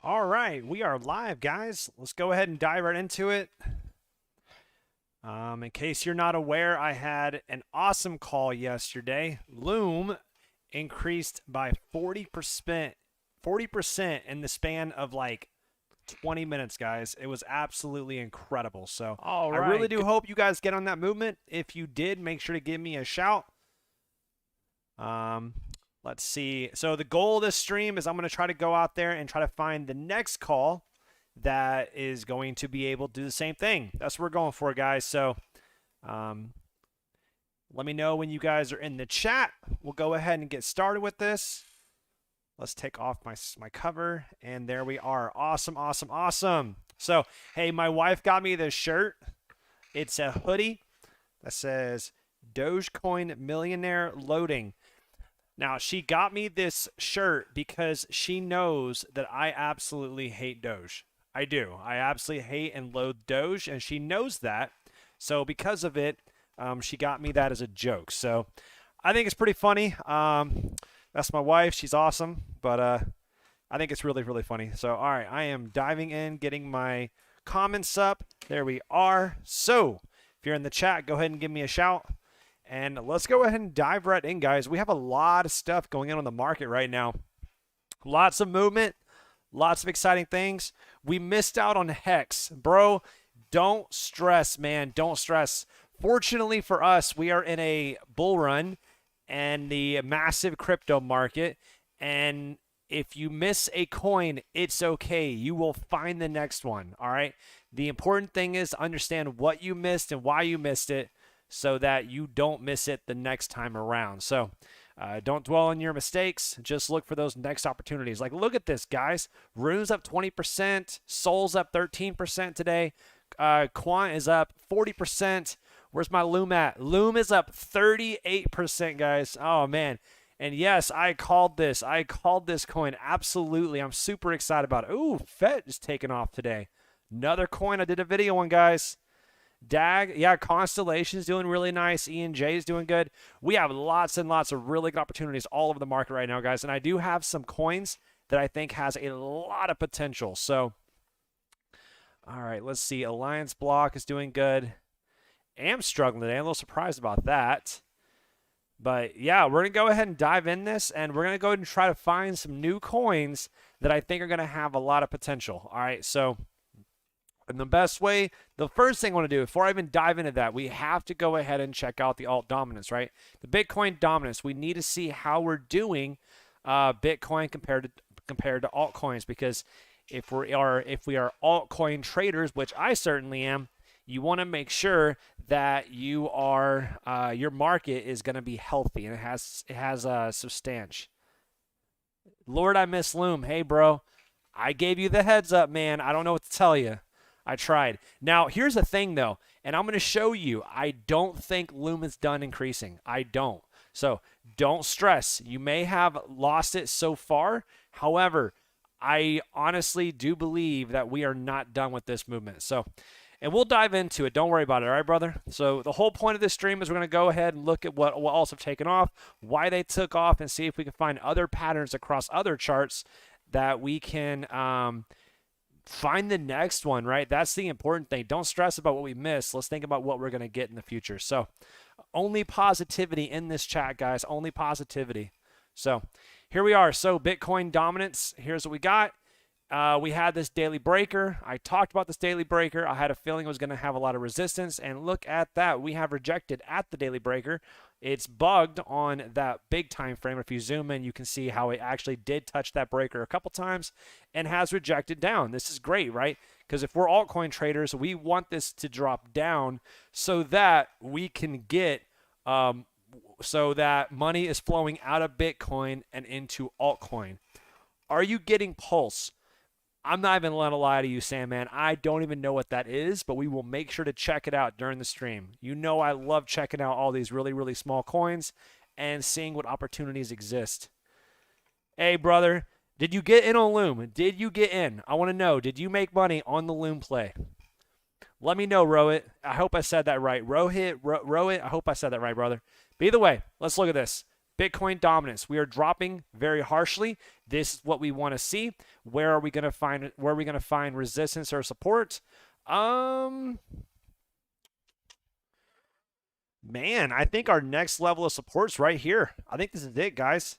All right, we are live, guys. Let's go ahead and dive right into it. In case you're not aware, I had an awesome call yesterday. Loom increased by 40%, 40% in the span of like 20 minutes, guys. It was absolutely incredible. So All I really right. do hope you guys get on that movement. If you did, make sure to give me a shout. Let's see. So the goal of this stream is I'm going to try to go out there and try to find the next call that is going to be able to do the same thing. That's what we're going for, guys. So let me know when you guys are in the chat. We'll go ahead and get started with this. Let's take off my cover, and there we are. Awesome, awesome, awesome. So, hey, my wife got me this shirt. It's a hoodie that says Dogecoin Millionaire Loading. Now, she got me this shirt because she knows that I absolutely hate Doge. I do. I absolutely hate and loathe Doge, and she knows that. So because of it, she got me that as a joke. So I think it's pretty funny. That's my wife. She's awesome. But I think it's really, really funny. So, all right, I am diving in, getting my comments up. There we are. So if you're in the chat, go ahead and give me a shout. And let's go ahead and dive right in, guys. We have a lot of stuff going on the market right now. Lots of movement, lots of exciting things. We missed out on Hex. Bro, don't stress, man. Don't stress. Fortunately for us, we are in a bull run and the massive crypto market. And if you miss a coin, it's okay. You will find the next one, all right? The important thing is to understand what you missed and why you missed it, so that you don't miss it the next time around. So don't dwell on your mistakes. Just look for those next opportunities. Like, look at this, guys. Rune's up 20%. Sol's up 13% today. Quant is up 40%. Where's my Loom at? Loom is up 38%, guys. Oh, man. And yes, I called this. I called this coin. Absolutely. I'm super excited about it. Ooh, FET is taking off today. Another coin I did a video on, guys. DAG, yeah, Constellation's doing really nice. ENJ is doing good. We have lots and lots of really good opportunities all over the market right now, guys. And I do have some coins that I think has a lot of potential. So, all right, let's see. Alliance Block is doing good. Am struggling today. I'm a little surprised about that. But, yeah, we're going to go ahead and dive in this, and we're going to go ahead and try to find some new coins that I think are going to have a lot of potential. All right, so and the best way, the first thing I want to do, before I even dive into that, we have to go ahead and check out the alt dominance, right? The Bitcoin dominance. We need to see how we're doing Bitcoin compared to altcoins, because if we are altcoin traders, which I certainly am, you want to make sure that you are your market is going to be healthy and it has a substantial. Lord, I miss Loom. Hey, bro, I gave you the heads up, man. I don't know what to tell you. I tried. Now, here's the thing, though, and I'm going to show you. I don't think Loom is done increasing. I don't. So don't stress. You may have lost it so far. However, I honestly do believe that we are not done with this movement. So, and we'll dive into it. Don't worry about it, all right, brother? So the whole point of this stream is we're going to go ahead and look at what else have taken off, why they took off, and see if we can find other patterns across other charts that we can find the next one, right? That's the important thing. Don't stress about what we missed. Let's think about what we're going to get in the future. So only positivity in this chat, guys. Only positivity. So here we are. So Bitcoin dominance. Here's what we got. We had this daily breaker. I talked about this daily breaker. I had a feeling it was going to have a lot of resistance. And look at that. We have rejected at the daily breaker. It's bugged on that big time frame. If you zoom in, you can see how it actually did touch that breaker a couple times and has rejected down. This is great, right? Because if we're altcoin traders, we want this to drop down so that we can get so that money is flowing out of Bitcoin and into altcoin. Are you getting Pulse? I'm not even going to lie to you, Sandman. I don't even know what that is, but we will make sure to check it out during the stream. You know I love checking out all these really, really small coins and seeing what opportunities exist. Hey, brother, did you get in on Loom? Did you get in? I want to know, did you make money on the Loom play? Let me know, Rohit. I hope I said that right. Rohit, I hope I said that right, brother. But either way, let's look at this. Bitcoin dominance. We are dropping very harshly. This is what we want to see. Where are we going to find resistance or support? Man, I think our next level of support's right here. I think this is it, guys.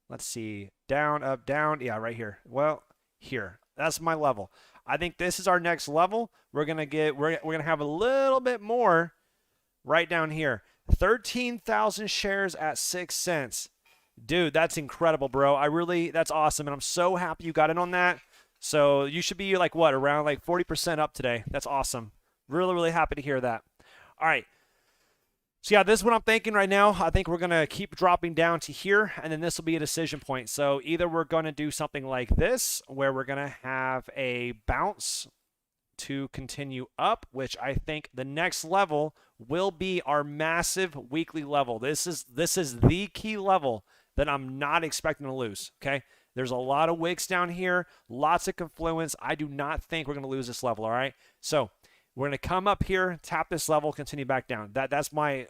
Let's see. Down, up, down. Yeah, right here. Well, here. That's my level. I think this is our next level. We're gonna have a little bit more right down here. 13,000 shares at 6 cents. Dude, that's incredible, bro. That's awesome. And I'm so happy you got in on that. So you should be like what, around like 40% up today. That's awesome. Really, really happy to hear that. All right. So yeah, this is what I'm thinking right now. I think we're going to keep dropping down to here, and then this will be a decision point. So either we're going to do something like this, where we're going to have a bounce to continue up, which I think the next level will be our massive weekly level. This is the key level that I'm not expecting to lose, okay? There's a lot of wicks down here, lots of confluence. I do not think we're going to lose this level, all right? So we're going to come up here, tap this level, continue back down. That's my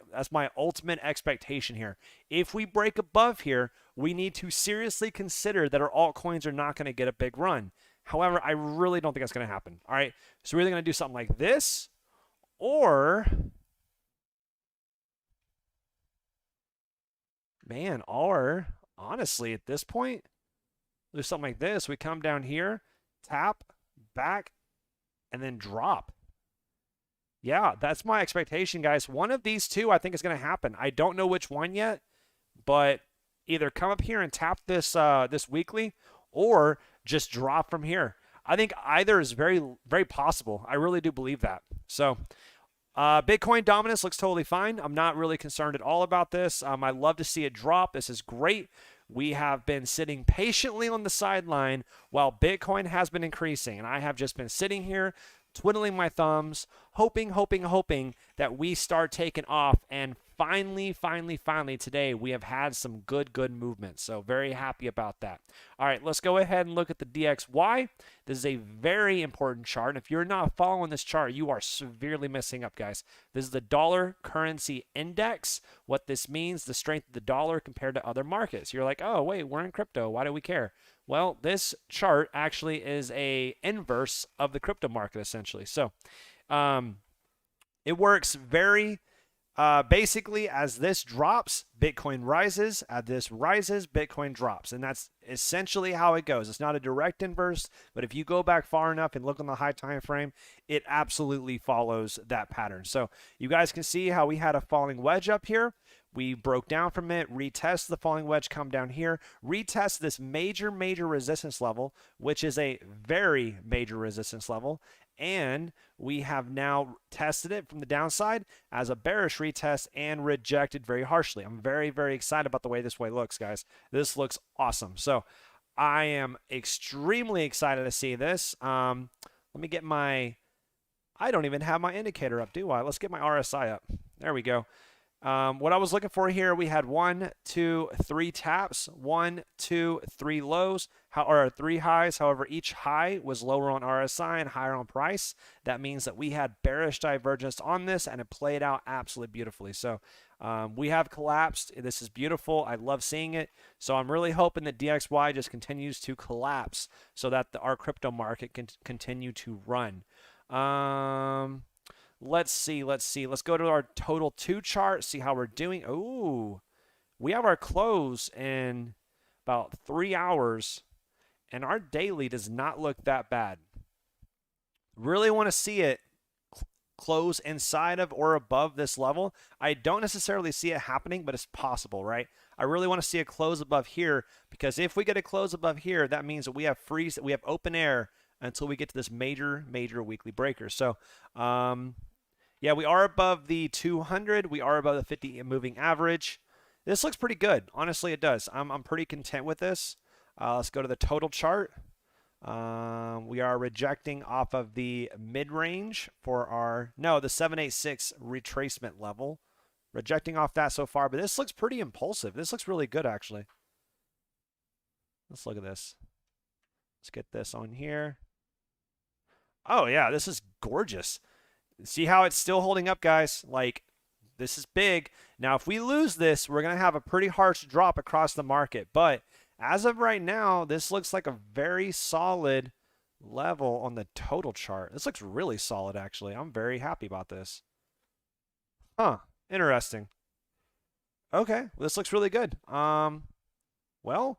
ultimate expectation here. If we break above here, we need to seriously consider that our altcoins are not going to get a big run. However, I really don't think that's going to happen. All right, so we're either going to do something like this, or honestly, at this point, do something like this. We come down here, tap, back, and then drop. Yeah, that's my expectation, guys. One of these two I think is going to happen. I don't know which one yet, but either come up here and tap this this weekly, or just drop from here. I think either is very, very possible. I really do believe that. So Bitcoin dominance looks totally fine. I'm not really concerned at all about this. I love to see it drop. This is great. We have been sitting patiently on the sideline while Bitcoin has been increasing, and I have just been sitting here twiddling my thumbs, hoping that we start taking off. And finally, today, we have had some good movement. So very happy about that. All right, let's go ahead and look at the DXY. This is a very important chart. And if you're not following this chart, you are severely messing up, guys. This is the dollar currency index. What this means, the strength of the dollar compared to other markets. You're like, oh, wait, we're in crypto. Why do we care? Well, this chart actually is a inverse of the crypto market, essentially. So it works very basically, as this drops, Bitcoin rises. As this rises, Bitcoin drops. And that's essentially how it goes. It's not a direct inverse, but if you go back far enough and look on the high time frame, it absolutely follows that pattern. So you guys can see how we had a falling wedge up here. We broke down from it, retest the falling wedge, come down here, retest this major resistance level, which is a very major resistance level. And we have now tested it from the downside as a bearish retest and rejected very harshly. I'm very excited about the way this looks, guys. This looks awesome. So I am extremely excited to see this. Let me get I don't even have my indicator up, do I? Let's get my RSI up. There we go. What I was looking for here, we had 1, 2, 3 taps, 1, 2, 3 lows, or 3 highs. However, each high was lower on RSI and higher on price. That means that we had bearish divergence on this, and it played out absolutely beautifully. So we have collapsed. This is beautiful. I love seeing it. So I'm really hoping that DXY just continues to collapse so that our crypto market can continue to run. Let's see. Let's go to our total 2 chart, see how we're doing. Ooh, we have our close in about 3 hours, and our daily does not look that bad. Really want to see it close inside of or above this level. I don't necessarily see it happening, but it's possible, right? I really want to see a close above here, because if we get a close above here, that means that we have open air until we get to this major weekly breaker. So yeah, we are above the 200. We are above the 50 moving average. This looks pretty good. Honestly, it does. I'm pretty content with this. Let's go to the total chart. We are rejecting off of the mid-range for the 786 retracement level. Rejecting off that so far, but this looks pretty impulsive. This looks really good, actually. Let's look at this. Let's get this on here. Oh, yeah, this is gorgeous. See how it's still holding up, guys? Like, This is big. Now, if we lose this, we're going to have a pretty harsh drop across the market. But as of right now, this looks like a very solid level on the total chart. This looks really solid, actually. I'm very happy about this. Huh. Interesting. Okay. Well, this looks really good. Well,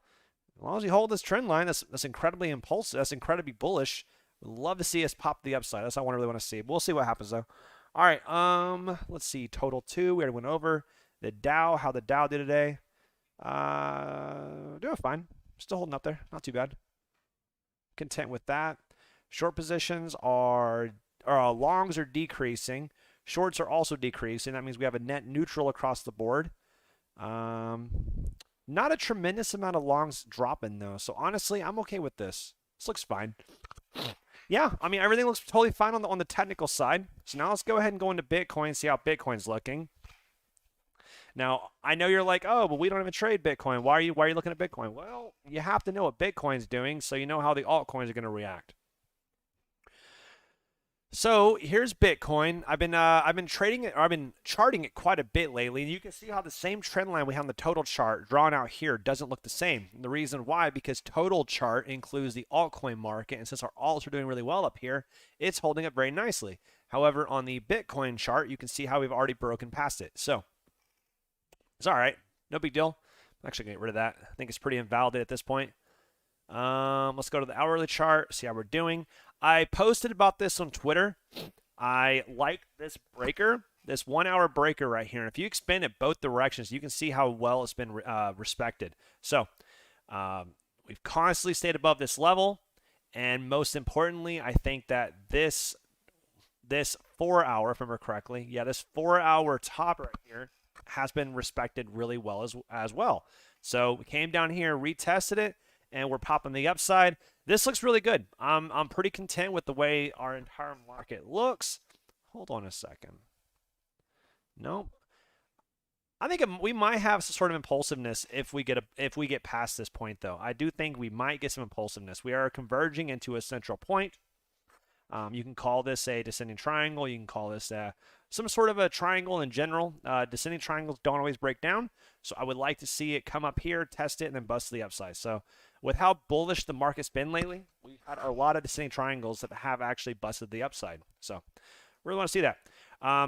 as long as you hold this trend line, that's incredibly impulsive. That's incredibly bullish. Would love to see us pop the upside. That's what I really want to see. We'll see what happens though. All right. Let's see. Total 2. We already went over the Dow. How the Dow did today. Doing fine. Still holding up there. Not too bad. Content with that. Short positions are longs are decreasing. Shorts are also decreasing. That means we have a net neutral across the board. Not a tremendous amount of longs dropping though. So honestly, I'm okay with this. This looks fine. Yeah, I mean everything looks totally fine on the technical side. So now let's go ahead and go into Bitcoin, see how Bitcoin's looking. Now, I know you're like, "Oh, but we don't even trade Bitcoin. Why are you looking at Bitcoin?" Well, you have to know what Bitcoin's doing so you know how the altcoins are going to react. So here's Bitcoin. I've been trading it, or I've been charting it quite a bit lately, and you can see how the same trend line we have on the total chart drawn out here doesn't look the same. And the reason why, because total chart includes the altcoin market, and since our alts are doing really well up here, it's holding up very nicely. However, on the Bitcoin chart, you can see how we've already broken past it. So it's all right, no big deal. I'm actually gonna get rid of that. I think it's pretty invalidated at this point. Let's go to the hourly chart, see how we're doing. I posted about this on Twitter. I like this breaker, this 1 hour breaker right here. And if you expand it both directions, you can see how well it's been respected. So we've constantly stayed above this level. And most importantly, I think that this 4 hour, if I remember correctly, yeah, this 4 hour top right here has been respected really well as well. So we came down here, retested it, and we're popping the upside. This looks really good. I'm pretty content with the way our entire market looks. Hold on a second. Nope. I think we might have some sort of impulsiveness if we get past this point, though. I do think we might get some impulsiveness. We are converging into a central point. You can call this a descending triangle. You can call this some sort of a triangle in general. Descending triangles don't always break down, so I would like to see it come up here, test it, and then bust to the upside. So with how bullish the market's been lately, we've had a lot of descending triangles that have actually busted the upside. So really want to see that.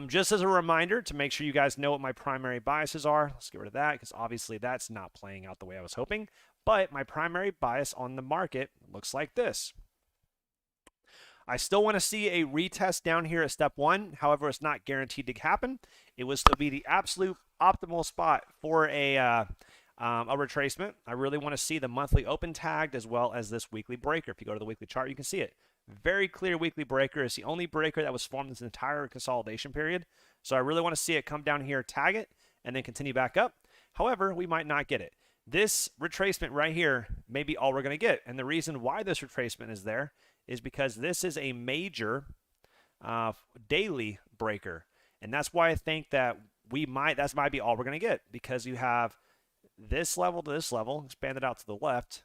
Just as a reminder to make sure you guys know what my primary biases are. Let's get rid of that because obviously that's not playing out the way I was hoping. But my primary bias on the market looks like this. I still want to see a retest down here at step 1. However, it's not guaranteed to happen. It will still be the absolute optimal spot for a retracement. I really want to see the monthly open tagged as well as this weekly breaker. If you go to the weekly chart, you can see it. Very clear weekly breaker. It's the only breaker that was formed this entire consolidation period. So I really want to see it come down here, tag it, and then continue back up. However, we might not get it. This retracement right here may be all we're going to get. And the reason why this retracement is there is because this is a major daily breaker. And that's why I think that that might be all we're going to get, because you have this level to this level, expand it out to the left.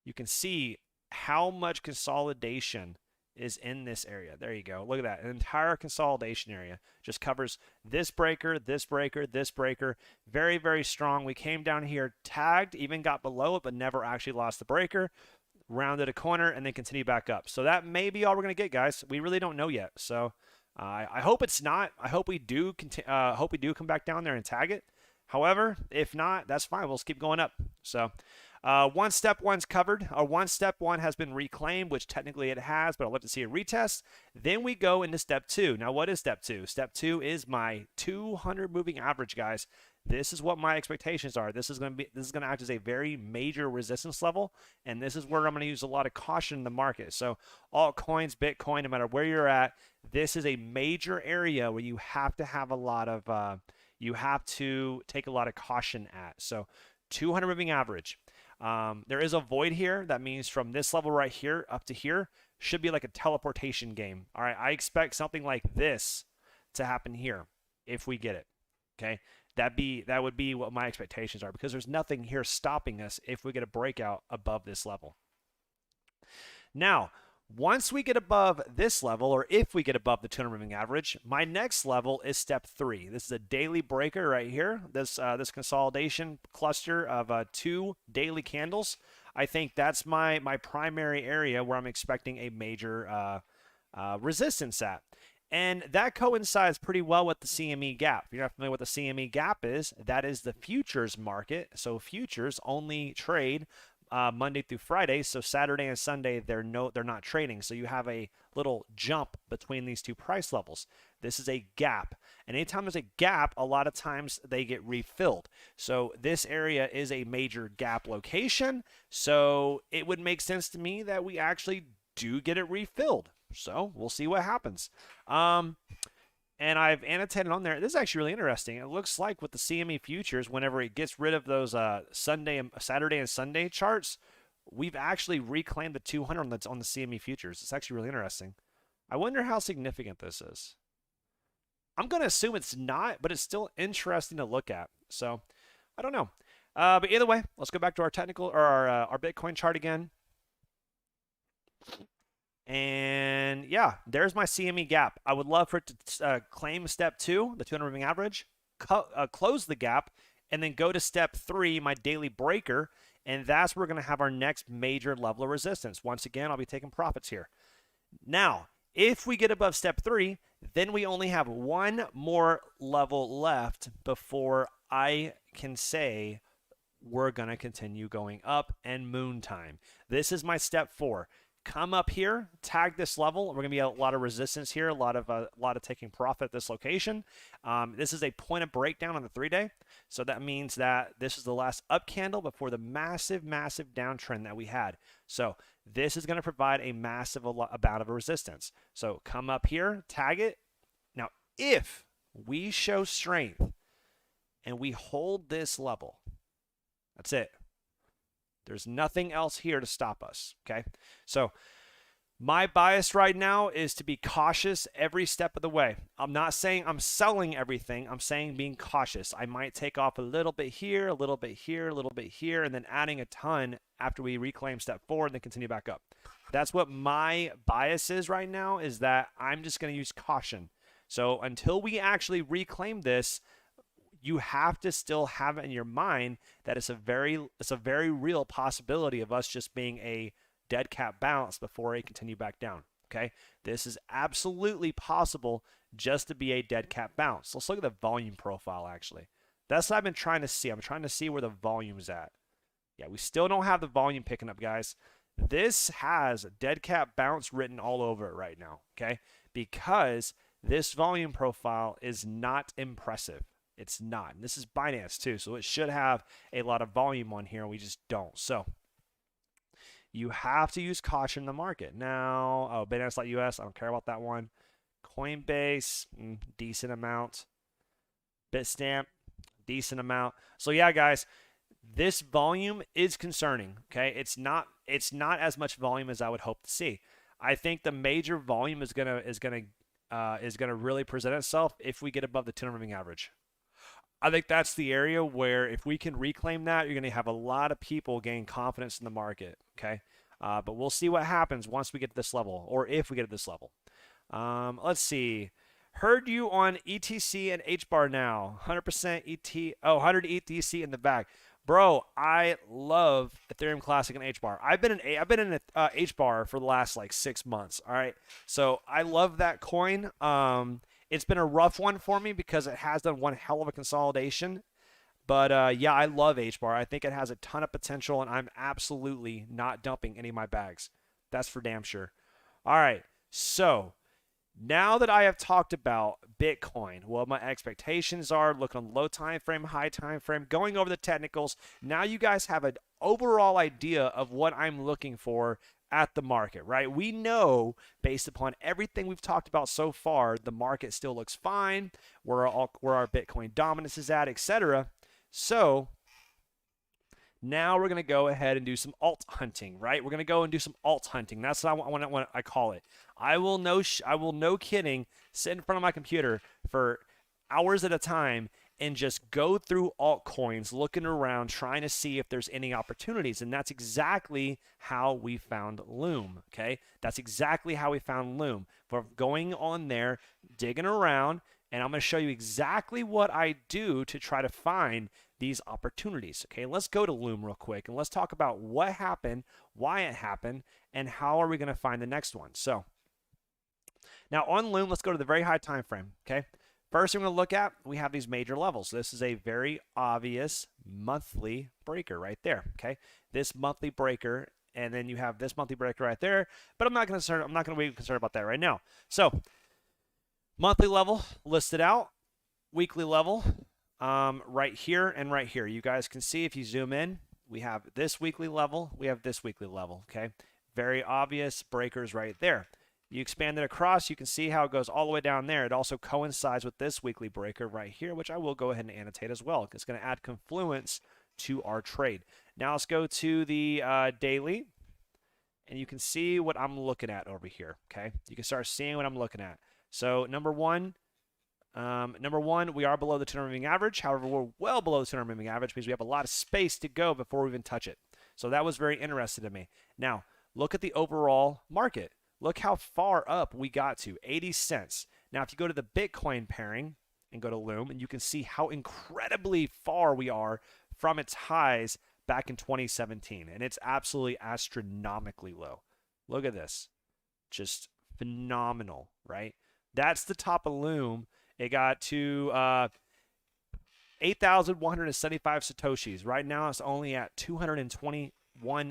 You can see how much consolidation is in this area. There you go. Look at that. An entire consolidation area just covers this breaker, this breaker, this breaker. Very, very strong. We came down here, tagged, even got below it, but never actually lost the breaker. Rounded a corner and then continue back up. So that may be all we're going to get, guys. We really don't know yet. So I hope it's not. I hope we do come back down there and tag it. However, if not, that's fine. We'll just keep going up. So step one's covered. Step one has been reclaimed, which technically it has, but I'd love to see a retest. Then we go into step 2. Now, what is step 2? Step 2 is my 200 moving average, guys. This is what my expectations are. This is going to act as a very major resistance level, and this is where I'm going to use a lot of caution in the market. So altcoins, Bitcoin, no matter where you're at, this is a major area where you have to have a lot of you have to take a lot of caution at. So 200 moving average. There is a void here. That means from this level right here up to here should be like a teleportation game. All right, I expect something like this to happen here if we get it. Okay. That would be what my expectations are, because there's nothing here stopping us if we get a breakout above this level. Now, Once we get above this level, or if we get above the 200 moving average, my next level is step 3. This is a daily breaker right here. This consolidation cluster of 2 daily candles. I think that's my primary area where I'm expecting a major resistance at. And that coincides pretty well with the CME gap. If you're not familiar with the CME gap is, that is the futures market. So futures only trade Monday through Friday, so Saturday and Sunday they're not trading. So you have a little jump between these two price levels. This is a gap, and anytime there's a gap, a lot of times they get refilled. So this area is a major gap location. So it would make sense to me that we actually do get it refilled. So we'll see what happens. And I've annotated on there. This is actually really interesting. It looks like with the CME futures, whenever it gets rid of those Saturday and Sunday charts, we've actually reclaimed the 200 that's on the CME futures. It's actually really interesting. I wonder how significant this is. I'm going to assume it's not, but it's still interesting to look at. So I don't know. But either way, let's go back to our technical or our Bitcoin chart again. And yeah, there's my CME gap. I would love for it to claim step 2, the 200 moving average, close the gap, and then go to step 3, my daily breaker, and that's where we're going to have our next major level of resistance. Once again, I'll be taking profits here. Now, if we get above step 3, then we only have one more level left before I can say we're going to continue going up and moon time. This is my step 4. Come up here, tag this level. We're going to be a lot of resistance here, a lot of taking profit at this location. This is a point of breakdown on the 3-day. So that means that this is the last up candle before the massive, massive downtrend that we had. So this is going to provide a massive amount of resistance. So come up here, tag it. Now, if we show strength and we hold this level, that's it. There's nothing else here to stop us, okay? So my bias right now is to be cautious every step of the way. I'm not saying I'm selling everything. I'm saying being cautious. I might take off a little bit here, a little bit here, a little bit here, and then adding a ton after we reclaim step 4 and then continue back up. That's what my bias is right now, is that I'm just going to use caution. So until we actually reclaim this, you have to still have it in your mind that it's a very real possibility of us just being a dead cat bounce before we continue back down. Okay, this is absolutely possible just to be a dead cat bounce. Let's look at the volume profile. Actually, that's what I've been trying to see. I'm trying to see where the volume's at. Yeah, we still don't have the volume picking up, guys. This has a dead cat bounce written all over it right now. Okay, because this volume profile is not impressive. It's not. And this is Binance too, so it should have a lot of volume on here, and we just don't. So you have to use caution in the market. Now, oh, Binance.us, I don't care about that one. Coinbase, decent amount. Bitstamp, decent amount. So yeah, guys, this volume is concerning. Okay, it's not as much volume as I would hope to see. I think the major volume is gonna really present itself if we get above the 200 moving average. I think that's the area where if we can reclaim that, you're going to have a lot of people gain confidence in the market, okay? But we'll see what happens once we get to this level, or if we get to this level. Let's see. Heard you on ETC and HBAR now. 100% ET. Oh, 100 ETC in the back. Bro, I love Ethereum Classic and HBAR. I've been in HBAR for the last like 6 months, all right? So I love that coin. It's been a rough one for me because it has done one hell of a consolidation. But yeah, I love HBAR. I think it has a ton of potential, and I'm absolutely not dumping any of my bags. That's for damn sure. All right, so now that I have talked about Bitcoin, what my expectations are, looking on low time frame, high time frame, going over the technicals, now you guys have an overall idea of what I'm looking for at the market, right? We know based upon everything we've talked about so far, the market still looks fine, where our Bitcoin dominance is at, etc. So now we're going to go ahead and do some alt hunting, right? We're going to go and do some alt hunting. That's what I call it. I will no kidding sit in front of my computer for hours at a time and just go through altcoins, looking around, trying to see if there's any opportunities. And that's exactly how we found Loom, okay? That's exactly how we found Loom. We're going on there, digging around, and I'm going to show you exactly what I do to try to find these opportunities, okay? Let's go to Loom real quick, and let's talk about what happened, why it happened, and how are we going to find the next one. So now on Loom, let's go to the very high time frame, okay? First thing we're going to look at, we have these major levels. This is a very obvious monthly breaker right there, okay? This monthly breaker, and then you have this monthly breaker right there, but I'm not going to be concerned about that right now. So monthly level listed out, weekly level right here and right here. You guys can see if you zoom in, we have this weekly level, we have this weekly level, okay? Very obvious breakers right there. You expand it across, you can see how it goes all the way down there. It also coincides with this weekly breaker right here, which I will go ahead and annotate as well. It's going to add confluence to our trade. Now let's go to the daily, and you can see what I'm looking at over here, okay? You can start seeing what I'm looking at. So number one, we are below the 200 moving average. However, we're well below the 200 moving average because we have a lot of space to go before we even touch it. So that was very interesting to me. Now, look at the overall market. Look how far up we got to, 80 cents. Now, if you go to the Bitcoin pairing and go to Loom, and you can see how incredibly far we are from its highs back in 2017. And it's absolutely astronomically low. Look at this. Just phenomenal, right? That's the top of Loom. It got to 8,175 Satoshis. Right now, it's only at 221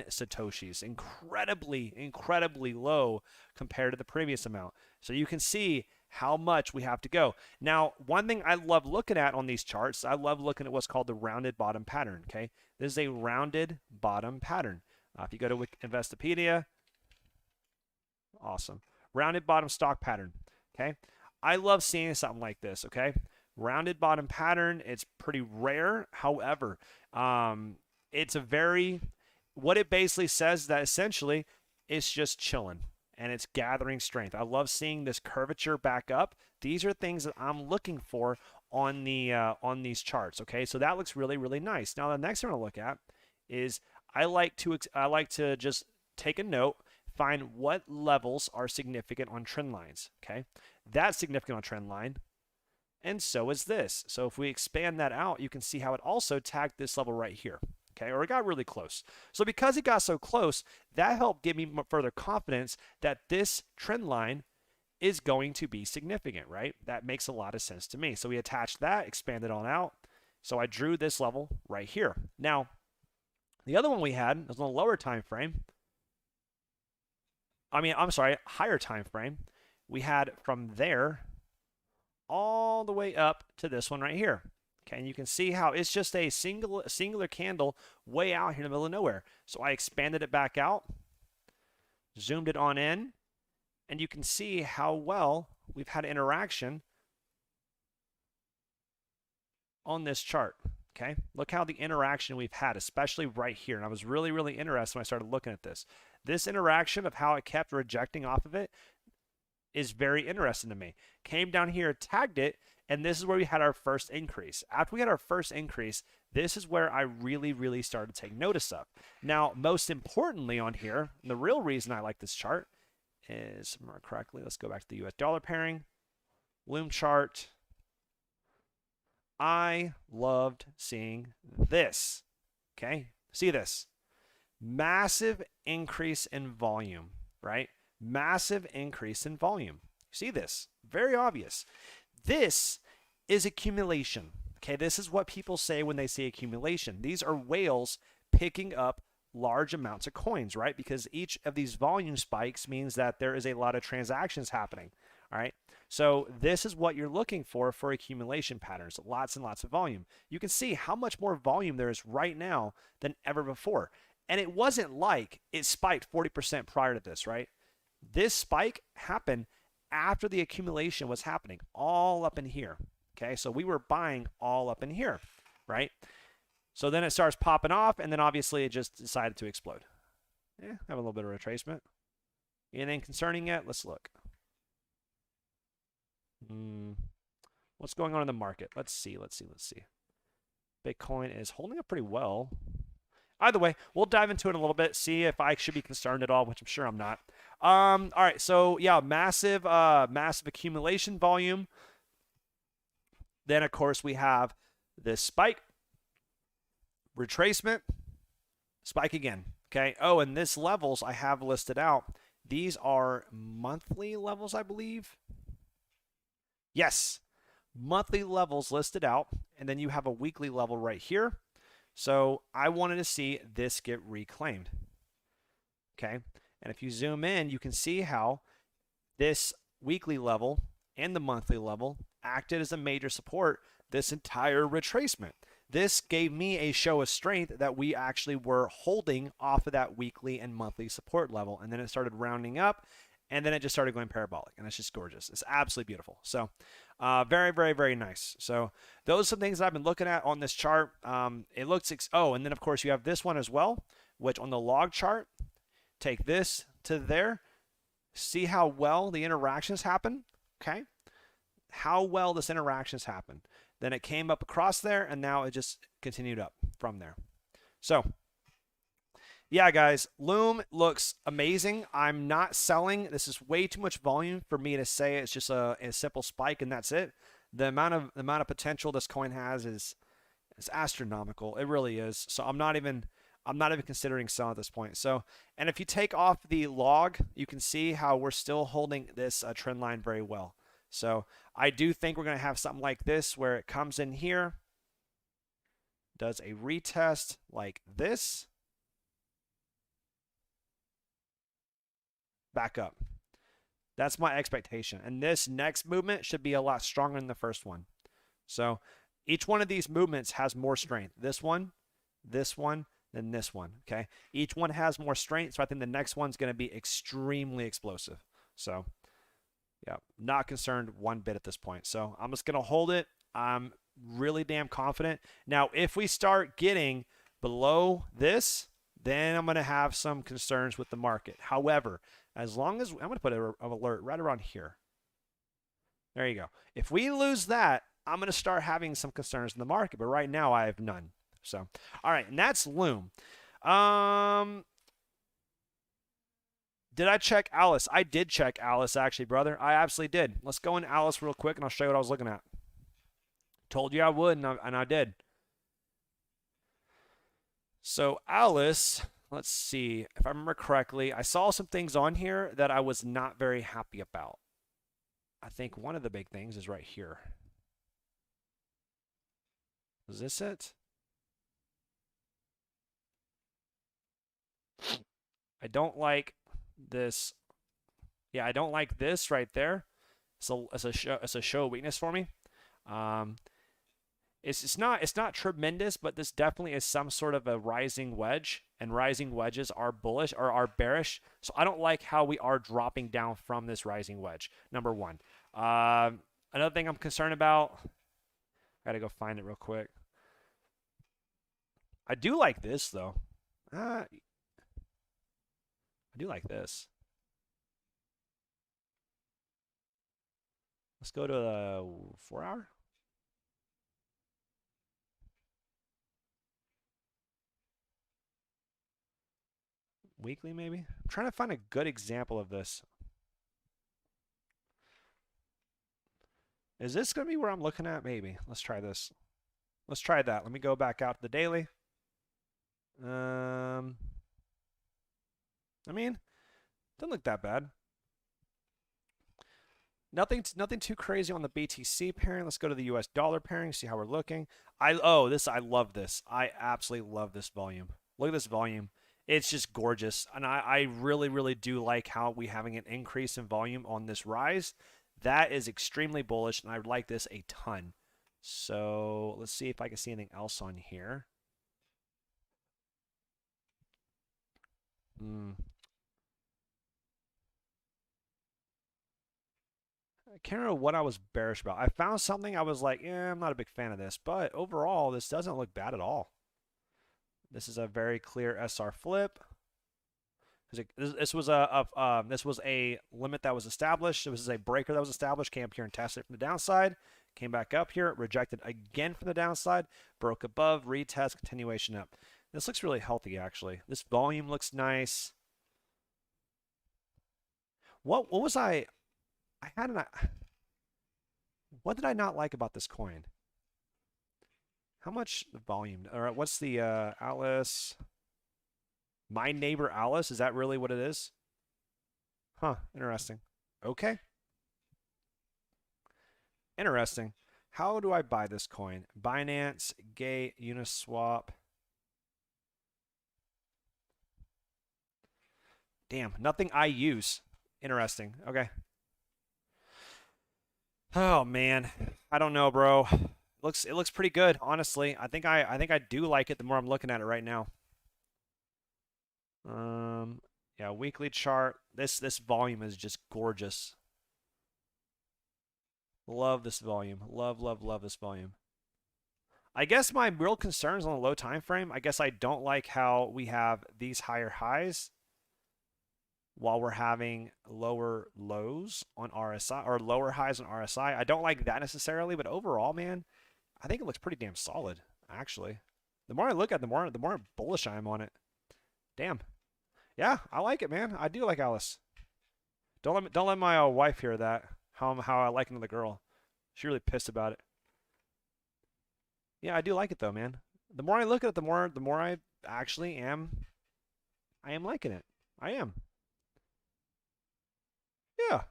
Satoshis. Incredibly low compared to the previous amount. So you can see how much we have to go. Now, one thing I love looking at on these charts, I love looking at what's called the rounded bottom pattern, okay? This is a rounded bottom pattern. If you go to Investopedia, awesome. Rounded bottom stock pattern, okay? I love seeing something like this, okay? Rounded bottom pattern, it's pretty rare. However, it's a very, what it basically says is that essentially it's just chilling and it's gathering strength. I love seeing this curvature back up. These are things that I'm looking for on the on these charts, okay? So that looks really nice. Now the next thing I'm gonna look at is I like to just take a note, find what levels are significant on trend lines, okay? That's significant on trend line, and so is this. So if we expand that out, you can see how it also tagged this level right here, okay? Or it got really close. So because it got so close, that helped give me further confidence that this trend line is going to be significant, right? That makes a lot of sense to me. So we attached that, expanded on out. So I drew this level right here. Now, the other one we had was on a lower time frame. Higher time frame. We had from there all the way up to this one right here. Okay, and you can see how it's just a singular candle way out here in the middle of nowhere. So I expanded it back out, zoomed it on in, and you can see how well we've had interaction on this chart. Okay, look how the interaction we've had, especially right here. And I was really interested when I started looking at this. This interaction of how it kept rejecting off of it is very interesting to me. Came down here, tagged it, and this is where we had our first increase. After we had our first increase, this is where I really started to take notice of. Now, most importantly on here, and the real reason I like this chart is, more correctly, let's go back to the US dollar pairing, Loom chart. I loved seeing this, okay? See this. Massive increase in volume, right? Massive increase in volume. See this? Very obvious. This is accumulation, okay? This is what people say when they say accumulation. These are whales picking up large amounts of coins, right? Because each of these volume spikes means that there is a lot of transactions happening, all right? So this is what you're looking for accumulation patterns, lots and lots of volume. You can see how much more volume there is right now than ever before. And it wasn't like it spiked 40% prior to this, right? This spike happened after the accumulation was happening, all up in here, okay? So we were buying all up in here, right? So then it starts popping off, and then obviously it just decided to explode. Have a little bit of retracement. Anything concerning it? Let's look. What's going on in the market? Let's see. Bitcoin is holding up pretty well. Either way, we'll dive into it in a little bit, see if I should be concerned at all, which I'm sure I'm not. All right, so yeah, massive accumulation volume. Then, of course, we have this spike, retracement, spike again. Okay. Oh, and this levels I have listed out. These are monthly levels, I believe. Yes, monthly levels listed out, and then you have a weekly level right here. So I wanted to see this get reclaimed. Okay. And if you zoom in, you can see how this weekly level and the monthly level acted as a major support this entire retracement. This gave me a show of strength that we actually were holding off of that weekly and monthly support level. And then it started rounding up, and then it just started going parabolic, and it's just gorgeous. It's absolutely beautiful. So very, very, very nice. So those are some things that I've been looking at on this chart. It looks, oh, and then of course you have this one as well, which on the log chart, take this to there, see how well the interactions happen, okay? How well this interactions happen. Then it came up across there, and now it just continued up from there. So yeah, guys, Loom looks amazing. I'm not selling. This is way too much volume for me to say it's just a simple spike and that's it. The amount of potential this coin has is astronomical. It really is. So I'm not even considering selling at this point. So, and if you take off the log, you can see how we're still holding this trend line very well. So I do think we're going to have something like this where it comes in here, does a retest like this, back up. That's my expectation. And this next movement should be a lot stronger than the first one. So each one of these movements has more strength. This one, then this one, okay? Each one has more strength, so I think the next one's going to be extremely explosive. So yeah, not concerned one bit at this point. So I'm just going to hold it. I'm really damn confident. Now, if we start getting below this, then I'm going to have some concerns with the market. However, as long as I'm going to put an alert right around here. There you go. If we lose that, I'm going to start having some concerns in the market. But right now, I have none. So, all right, and that's Loom. Did I check Alice? I did check Alice, actually, brother. I absolutely did. Let's go in Alice real quick, and I'll show you what I was looking at. Told you I would, and I did. So Alice, let's see. If I remember correctly, I saw some things on here that I was not very happy about. I think one of the big things is right here. Is this it? I don't like this. Yeah, I don't like this right there. So it's a show weakness for me. It's not tremendous, but this definitely is some sort of a rising wedge, and rising wedges are bullish or are bearish. So I don't like how we are dropping down from this rising wedge. Number one. Another thing I'm concerned about. I gotta go find it real quick. I do like this though. I do like this. Let's go to the 4 hour. Weekly, maybe? I'm trying to find a good example of this. Is this going to be where I'm looking at? Maybe. Let's try this. Let's try that. Let me go back out to the daily. I mean, doesn't look that bad. Nothing too crazy on the BTC pairing. Let's go to the US dollar pairing, see how we're looking. I love this. I absolutely love this volume. Look at this volume. It's just gorgeous. And I really, really do like how we having an increase in volume on this rise. That is extremely bullish, and I like this a ton. So let's see if I can see anything else on here. I can't remember what I was bearish about. I found something I was like, yeah, I'm not a big fan of this. But overall, this doesn't look bad at all. This is a very clear SR flip. This was a limit that was established. This was a breaker that was established. Came up here and tested it from the downside. Came back up here, rejected again from the downside, broke above, retest, continuation up. This looks really healthy, actually. This volume looks nice. What was I had an what did I not like about this coin? How much volume? All right, what's the Alice? My neighbor Alice? Is that really what it is? Huh, interesting. Okay. Interesting. How do I buy this coin? Binance, Gate, Uniswap. Damn, nothing I use. Interesting. Okay. Oh man, I don't know, bro. It looks pretty good, honestly. I think I do like it the more I'm looking at it right now. Yeah, weekly chart. This volume is just gorgeous. Love this volume. Love this volume. I guess my real concerns on the low time frame, I guess I don't like how we have these higher highs while we're having lower lows on RSI or lower highs on RSI. I don't like that necessarily, but overall, man, I think it looks pretty damn solid, actually. The more I look at it, the more bullish I am on it. Damn. Yeah, I like it, man. I do like Alice. Don't let my wife hear that. How I like another girl. She's really pissed about it. Yeah, I do like it though, man. The more I look at it, the more I actually am. I am liking it. I am. Yeah.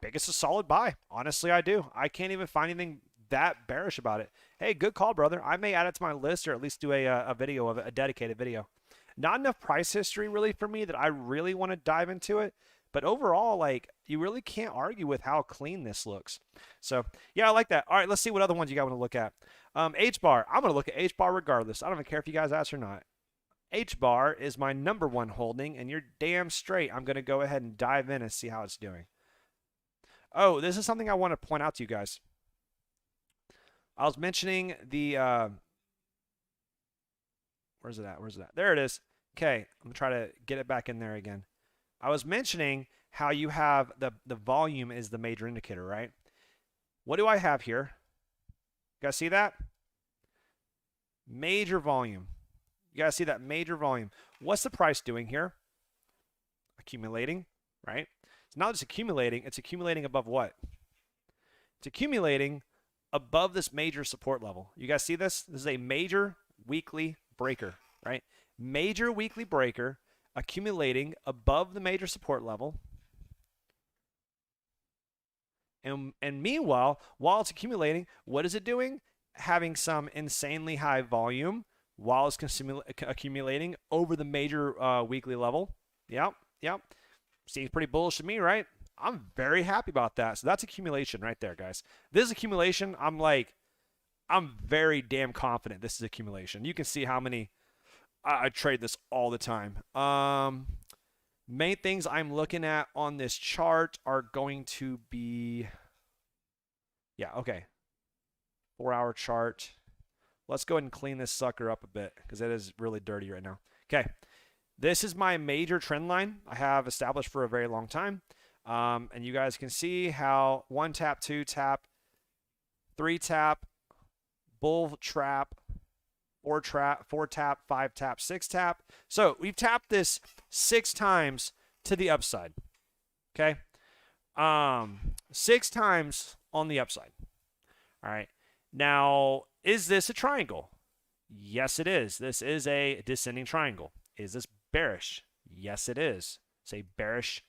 Biggest a solid buy. Honestly, I do. I can't even find anything that bearish about it. Hey, good call, brother. I may add it to my list or at least do a video of it, a dedicated video. Not enough price history really for me that I really want to dive into it. But overall, like, you really can't argue with how clean this looks. So, yeah, I like that. All right, let's see what other ones you guys want to look at. H-bar. I'm going to look at H-bar regardless. I don't even care if you guys ask or not. H-bar is my #1 holding, and you're damn straight. I'm going to go ahead and dive in and see how it's doing. Oh, this is something I want to point out to you guys. I was mentioning the... where's it at? Where's it at? There it is. Okay, I'm going to try to get it back in there again. I was mentioning how you have the volume is the major indicator, right? What do I have here? You guys see that? Major volume. You guys see that major volume. What's the price doing here? Accumulating, right? It's not just accumulating, it's accumulating above what? It's accumulating above this major support level. You guys see this? This is a major weekly breaker, right? Major weekly breaker accumulating above the major support level. And meanwhile, while it's accumulating, what is it doing? Having some insanely high volume while it's accumulating over the major weekly level. Yep. Seems pretty bullish to me, right? I'm very happy about that. So that's accumulation right there, guys. This is accumulation. I'm very damn confident this is accumulation. You can see how many I trade this all the time. Main things I'm looking at on this chart are going to be, yeah, okay. 4-hour chart. Let's go ahead and clean this sucker up a bit because it is really dirty right now. Okay, this is my major trend line I have established for a very long time. And you guys can see how 1 tap, 2 tap, 3 tap, bull trap, 4 tap, 5 tap, 6 tap. So we've tapped this 6 times to the upside. Okay. 6 times on the upside. All right. Now, is this a triangle? Yes, it is. This is a descending triangle. Is this bearish? Yes, it is. It's a bearish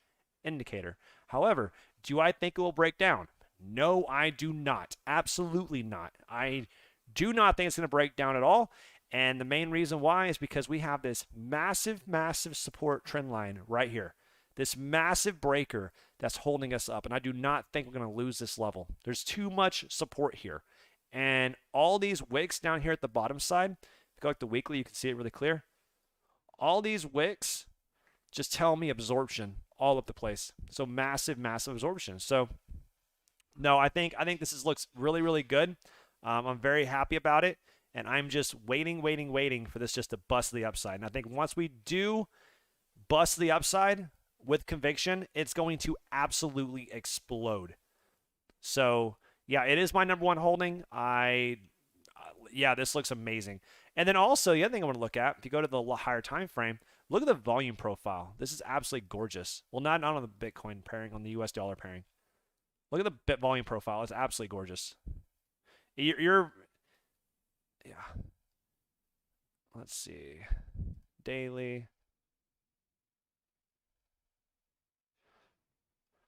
indicator. However, do I think it will break down? No, I do not. Absolutely not. I do not think it's going to break down at all. And the main reason why is because we have this massive support trend line right here. This massive breaker that's holding us up. And I do not think we're going to lose this level. There's too much support here. And all these wicks down here at the bottom side, if you go like the weekly, you can see it really clear. All these wicks just tell me absorption all up the place. So massive absorption. So no, I think this looks really good. I'm very happy about it, and I'm just waiting for this just to bust the upside. And I think once we do bust the upside with conviction, it's going to absolutely explode. So Yeah, it is my number one holding. Yeah, this looks amazing. And then also the other thing I want to look at, if you go to the higher time frame, look at the volume profile. This is absolutely gorgeous. Well, not on the Bitcoin pairing, on the US dollar pairing. Look at the bit volume profile. It's absolutely gorgeous. You're yeah. Let's see. Daily.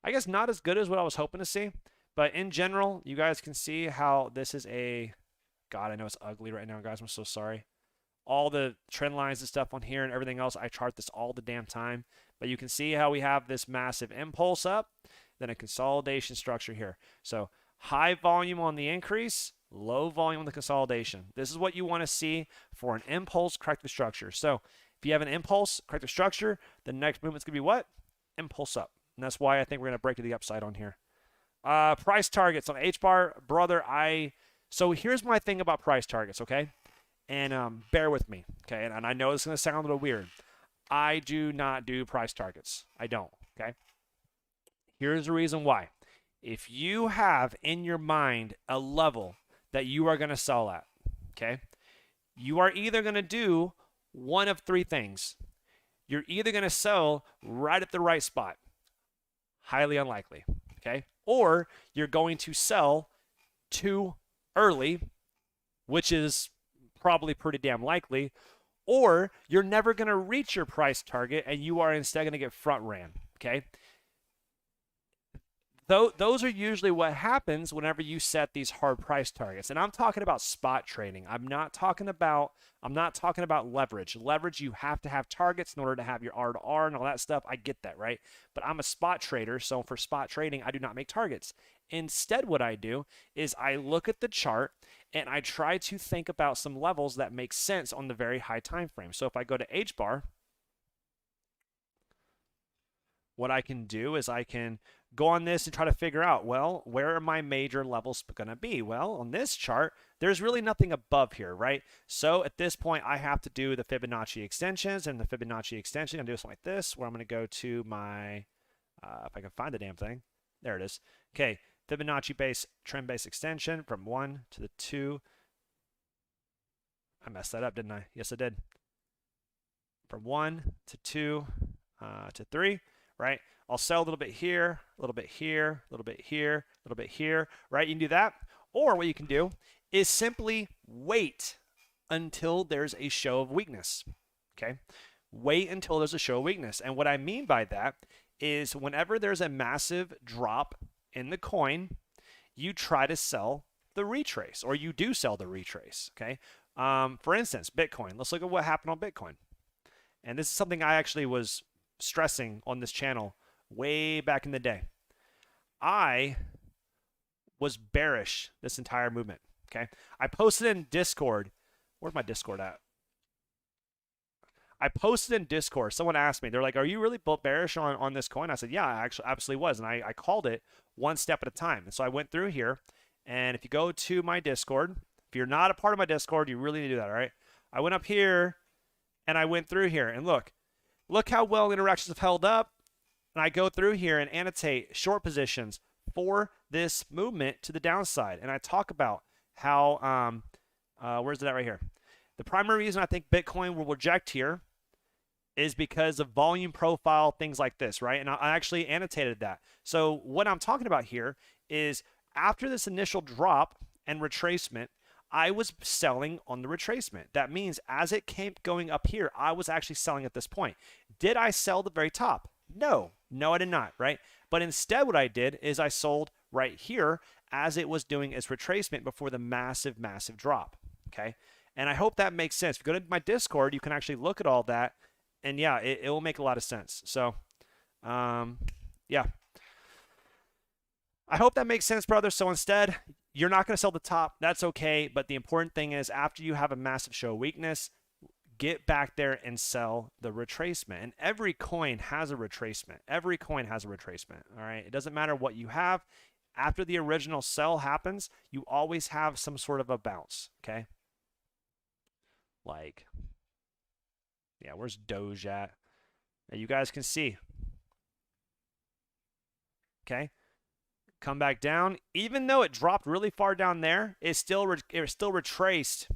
I guess not as good as what I was hoping to see, but in general, you guys can see how this is a God, I know it's ugly right now, guys. I'm so sorry. All the trend lines and stuff on here and everything else, I chart this all the damn time. But you can see how we have this massive impulse up, then a consolidation structure here. So high volume on the increase, low volume on the consolidation. This is what you want to see for an impulse corrective structure. So if you have an impulse corrective structure, the next movement's going to be what? Impulse up. And that's why I think we're going to break to the upside on here. Price targets on H-bar, brother, So here's my thing about price targets, okay? And bear with me, okay? And I know this is going to sound a little weird. I do not do price targets. I don't, okay? Here's the reason why. If you have in your mind a level that you are going to sell at, okay, you are either going to do one of three things. You're either going to sell right at the right spot, highly unlikely, okay, or you're going to sell too early, which is probably pretty damn likely, or you're never going to reach your price target and you are instead going to get front ran, okay? Those are usually what happens whenever you set these hard price targets. And I'm talking about spot trading. I'm not talking about leverage. Leverage, you have to have targets in order to have your R to R and all that stuff. I get that, right? But I'm a spot trader, so for spot trading, I do not make targets. Instead, what I do is I look at the chart and I try to think about some levels that make sense on the very high time frame. So if I go to H bar, what I can do is I can go on this and try to figure out, well, where are my major levels going to be? Well, on this chart, there's really nothing above here, right? So at this point, I have to do the Fibonacci extensions, and the Fibonacci extension, I'm going to do something like this, where I'm going to go to my, if I can find the damn thing, there it is. Okay, Fibonacci base, trend base extension from 1 to the 2. I messed that up, didn't I? Yes, I did. From 1 to 2 to 3. Right? I'll sell a little bit here, a little bit here, a little bit here, a little bit here, right? You can do that. Or what you can do is simply wait until there's a show of weakness, okay? Wait until there's a show of weakness. And what I mean by that is whenever there's a massive drop in the coin, you try to sell the retrace, or you do sell the retrace, okay? For instance, Bitcoin. Let's look at what happened on Bitcoin. And this is something I actually was stressing on this channel way back in the day. I was bearish this entire movement, okay? I posted in Discord. Where's my Discord at? I posted in Discord. Someone asked me, they're like, are you really bearish on this coin? I said, yeah, I actually absolutely was. And I called it one step at a time. And so I went through here. And if you go to my Discord, if you're not a part of my Discord, you really need to do that, all right? I went up here and I went through here. And look how well interactions have held up. And I go through here and annotate short positions for this movement to the downside. And I talk about how, where's it at right here? The primary reason I think Bitcoin will reject here is because of volume profile, things like this, right? And I actually annotated that. So what I'm talking about here is after this initial drop and retracement, I was selling on the retracement. That means as it came going up here, I was actually selling at this point. Did I sell the very top? No, I did not, right? But instead what I did is I sold right here as it was doing its retracement before the massive drop, okay? And I hope that makes sense. If you go to my Discord, you can actually look at all that, and yeah, it will make a lot of sense. So, yeah. I hope that makes sense, brother. So instead, you're not going to sell the top. That's okay. But the important thing is after you have a massive show of weakness, get back there and sell the retracement. And every coin has a retracement. Every coin has a retracement. All right. It doesn't matter what you have. After the original sell happens, you always have some sort of a bounce. Okay. Like, yeah, where's Doge at? Now you guys can see. Okay. Come back down. Even though it dropped really far down there, it still retraced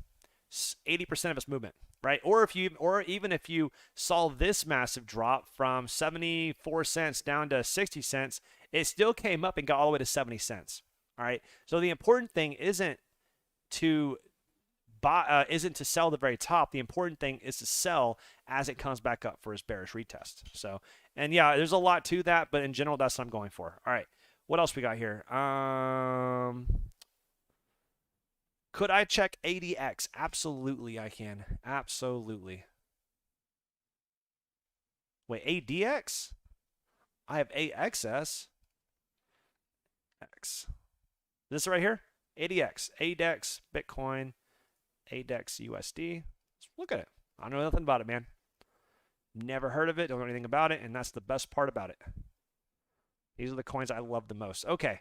80% of its movement, right? Or even if you saw this massive drop from 74 cents down to 60 cents, it still came up and got all the way to 70 cents. All right. So the important thing isn't to sell the very top. The important thing is to sell as it comes back up for its bearish retest. So, and yeah, there's a lot to that, but in general, that's what I'm going for. All right. What else we got here? Could I check ADX? Absolutely, I can. Absolutely. Wait, ADX? I have AXS. X. This right here? ADX. ADEX, Bitcoin, ADEX USD. Let's look at it. I don't know nothing about it, man. Never heard of it. Don't know anything about it, and that's the best part about it. These are the coins I love the most. Okay,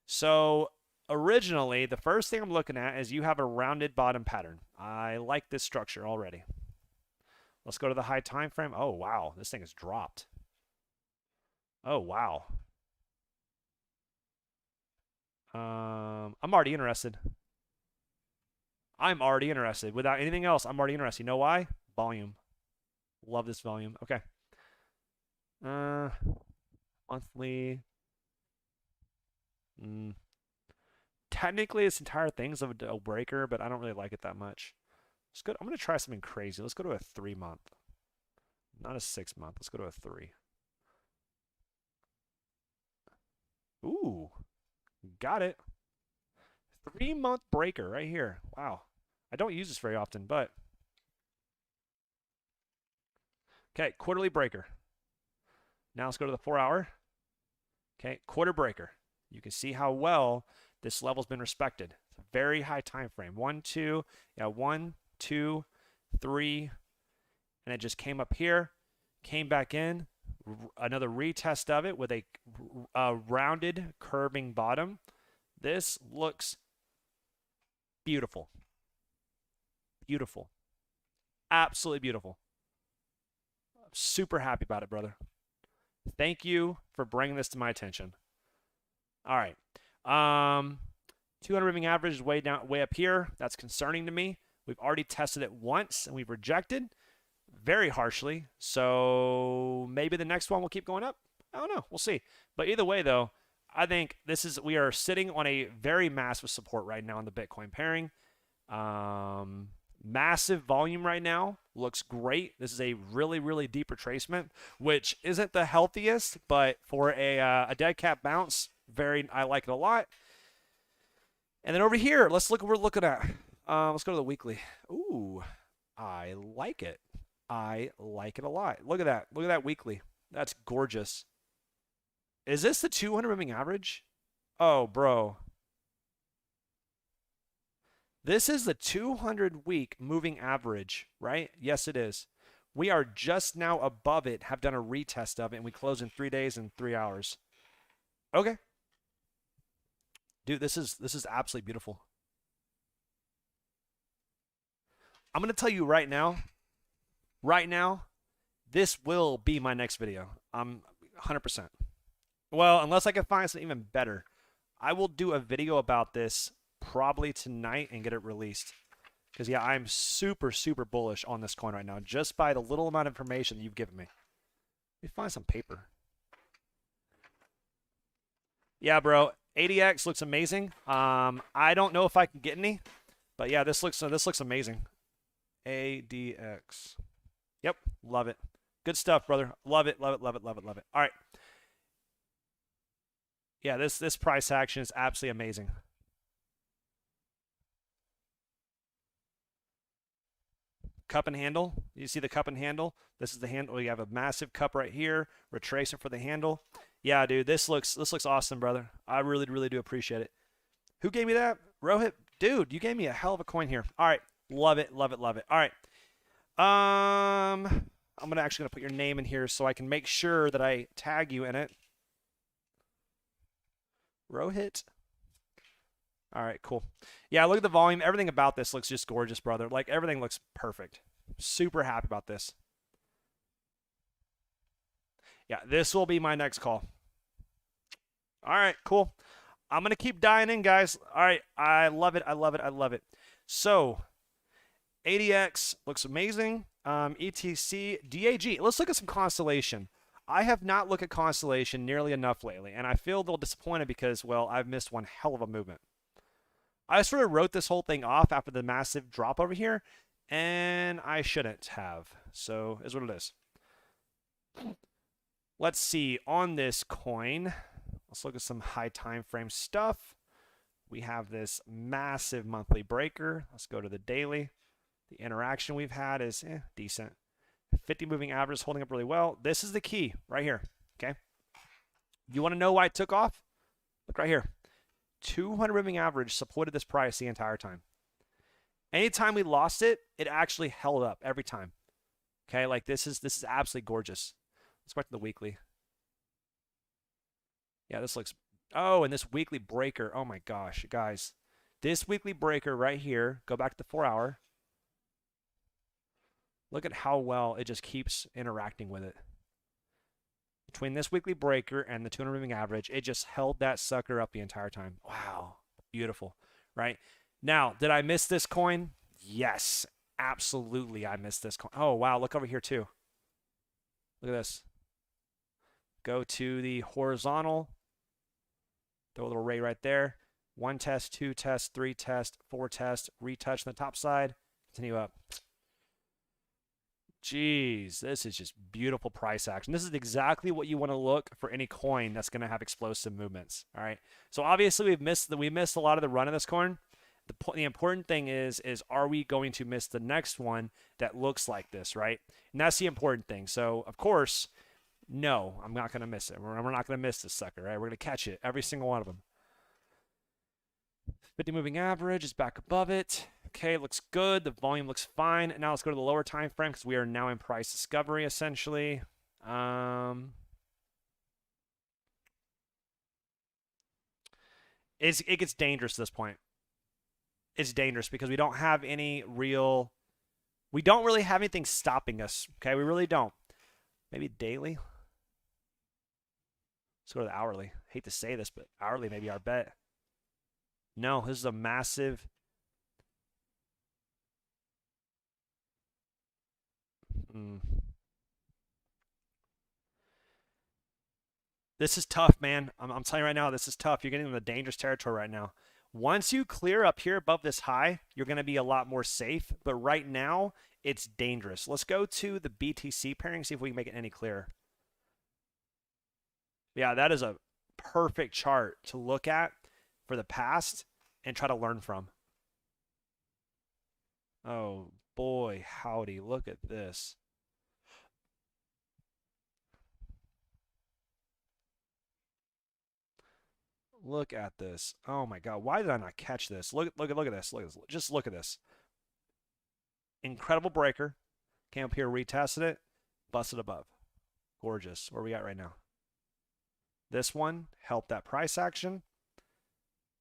so originally, the first thing I'm looking at is you have a rounded bottom pattern. I like this structure already. Let's go to the high time frame. Oh, wow. This thing has dropped. Oh, wow. I'm already interested. I'm already interested. Without anything else, I'm already interested. You know why? Volume. Love this volume. Okay. Monthly. Technically, this entire thing's a breaker, but I don't really like it that much. Let's go. I'm going to try something crazy. Let's go to a 3-month. Not a 6-month. Let's go to a 3. Ooh. Got it. 3-month breaker right here. Wow. I don't use this very often, but. Okay, quarterly breaker. Now let's go to the 4-hour. Okay, quarter breaker. You can see how well this level's been respected. It's a very high time frame. 1, 2, yeah, 1, 2, 3, and it just came up here, came back in, another retest of it with a rounded curving bottom. This looks beautiful. Beautiful. Absolutely beautiful. I'm super happy about it, brother. Thank you for bringing this to my attention. All right. 200 moving average is way up here. That's concerning to me. We've already tested it once and we've rejected very harshly. So maybe the next one will keep going up. I don't know. We'll see. But either way, though, I think we are sitting on a very massive support right now in the Bitcoin pairing. Massive volume right now. Looks great. This is a really, really deep retracement, which isn't the healthiest, but for a dead cat bounce, I like it a lot. And then over here, let's look what we're looking at. Let's go to the weekly. Ooh, I like it. I like it a lot. Look at that. Look at that weekly. That's gorgeous. Is this the 200 moving average? Oh, bro. This is the 200-week moving average, right? Yes, it is. We are just now above it, have done a retest of it, and we close in 3 days and 3 hours. Okay. Dude, this is absolutely beautiful. I'm going to tell you right now, this will be my next video. I'm 100%. Well, unless I can find something even better. I will do a video about this probably tonight and get it released. Because, yeah, I'm super, super bullish on this coin right now, just by the little amount of information that you've given me. Let me find some paper. Yeah, bro. ADX looks amazing. I don't know if I can get any, but yeah, this looks amazing. ADX. Yep, love it. Good stuff, brother. Love it, love it, love it, love it, love it. All right. Yeah, this price action is absolutely amazing. Cup and handle. You see the cup and handle? This is the handle. You have a massive cup right here. Retracement for the handle. Yeah, dude, this looks awesome, brother. I really, really do appreciate it. Who gave me that? Rohit? Dude, you gave me a hell of a coin here. All right. Love it, love it, love it. All right. I'm actually gonna put your name in here so I can make sure that I tag you in it. Rohit. All right, cool. Yeah, look at the volume. Everything about this looks just gorgeous, brother. Like, everything looks perfect. Super happy about this. Yeah, this will be my next call. All right, cool. I'm going to keep dying in, guys. All right. I love it. I love it. I love it. So, ADX looks amazing. ETC, DAG. Let's look at some Constellation. I have not looked at Constellation nearly enough lately, and I feel a little disappointed because, well, I've missed one hell of a movement. I sort of wrote this whole thing off after the massive drop over here, and I shouldn't have. So, is what it is. Let's see, on this coin, let's look at some high time frame stuff. We have this massive monthly breaker. Let's go to the daily. The interaction we've had is decent. 50 moving average is holding up really well. This is the key right here, okay? You want to know why it took off? Look right here. 200 moving average supported this price the entire time. Anytime we lost it, it actually held up every time. Okay, like this is absolutely gorgeous. Let's go back to the weekly. Yeah, this looks... Oh, and this weekly breaker. Oh my gosh, guys. This weekly breaker right here, go back to the 4-hour. Look at how well it just keeps interacting with it. Between this weekly breaker and the 200 moving average, it just held that sucker up the entire time. Wow, beautiful, right? Now, did I miss this coin? Yes, absolutely I missed this coin. Oh, wow, look over here too. Look at this. Go to the horizontal. Throw a little ray right there. 1 test, 2 test, 3 test, 4 test, retouch on the top side. Continue up. Jeez, this is just beautiful price action. This is exactly what you want to look for any coin that's going to have explosive movements. All right. So obviously we missed a lot of the run of this coin. The important thing is are we going to miss the next one that looks like this, right? And that's the important thing. So of course, no, I'm not going to miss it. We're not going to miss this sucker, right? We're going to catch it, every single one of them. 50 moving average is back above it. Okay, looks good. The volume looks fine. Now let's go to the lower time frame because we are now in price discovery essentially. It gets dangerous at this point. It's dangerous because we don't have any real... We don't really have anything stopping us. Okay, we really don't. Maybe daily. Let's go to the hourly. Hate to say this, but hourly may be our bet. No, this is a massive... This is tough, man. I'm telling you right now, this is tough. You're getting in the dangerous territory right now. Once you clear up here above this high, you're going to be a lot more safe. But right now, it's dangerous. Let's go to the BTC pairing, see if we can make it any clearer. Yeah, that is a perfect chart to look at for the past and try to learn from. Oh, boy, howdy. Look at this. Look at this. Oh my God. Why did I not catch this? Look at this. Look at this. Just look at this. Incredible breaker. Came up here, retested it, busted above. Gorgeous. Where are we at right now? This one helped that price action.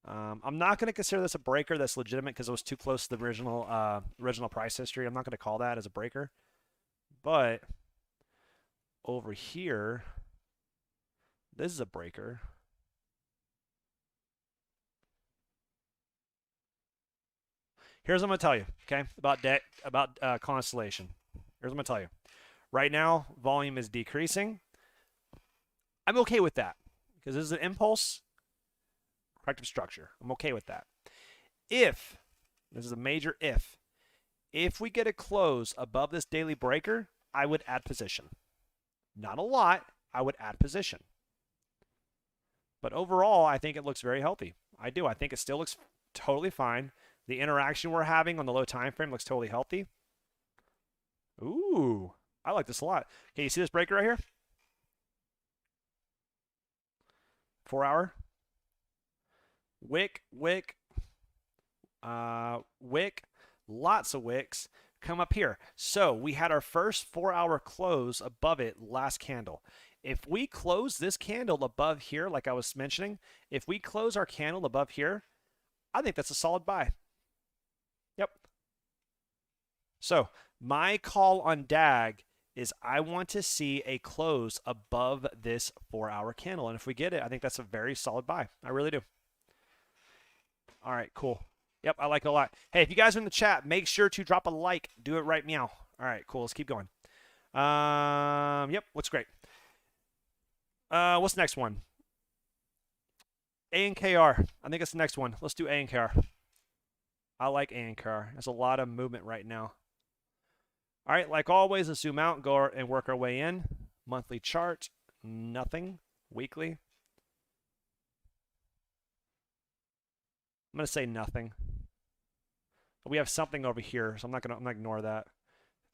I'm not going to consider this a breaker that's legitimate because it was too close to the original price history. I'm not going to call that as a breaker. But over here, this is a breaker. Here's what I'm going to tell you, okay, about Constellation. Here's what I'm going to tell you. Right now, volume is decreasing. I'm okay with that because this is an impulse corrective structure. I'm okay with that. If, this is a major if we get a close above this daily breaker, I would add position. Not a lot, I would add position. But overall, I think it looks very healthy. I do. I think it still looks totally fine. The interaction we're having on the low time frame looks totally healthy. Ooh, I like this a lot. Okay, you see this breaker right here? 4-hour. Wick, lots of wicks come up here. So we had our first 4-hour close above it last candle. If we close this candle above here, like I was mentioning, if we close our candle above here, I think that's a solid buy. Yep. So my call on DAG is I want to see a close above this 4-hour candle. And if we get it, I think that's a very solid buy. I really do. All right, cool. Yep, I like it a lot. Hey, if you guys are in the chat, make sure to drop a like. Do it right meow. All right, cool. Let's keep going. Yep, looks great. What's the next one? A and KR. I think it's the next one. Let's do A and KR. I like A and KR. There's a lot of movement right now. All right, like always, let's zoom out and go and work our way in. Monthly chart, nothing. Weekly, I'm gonna say nothing. We have something over here, so I'm gonna ignore that.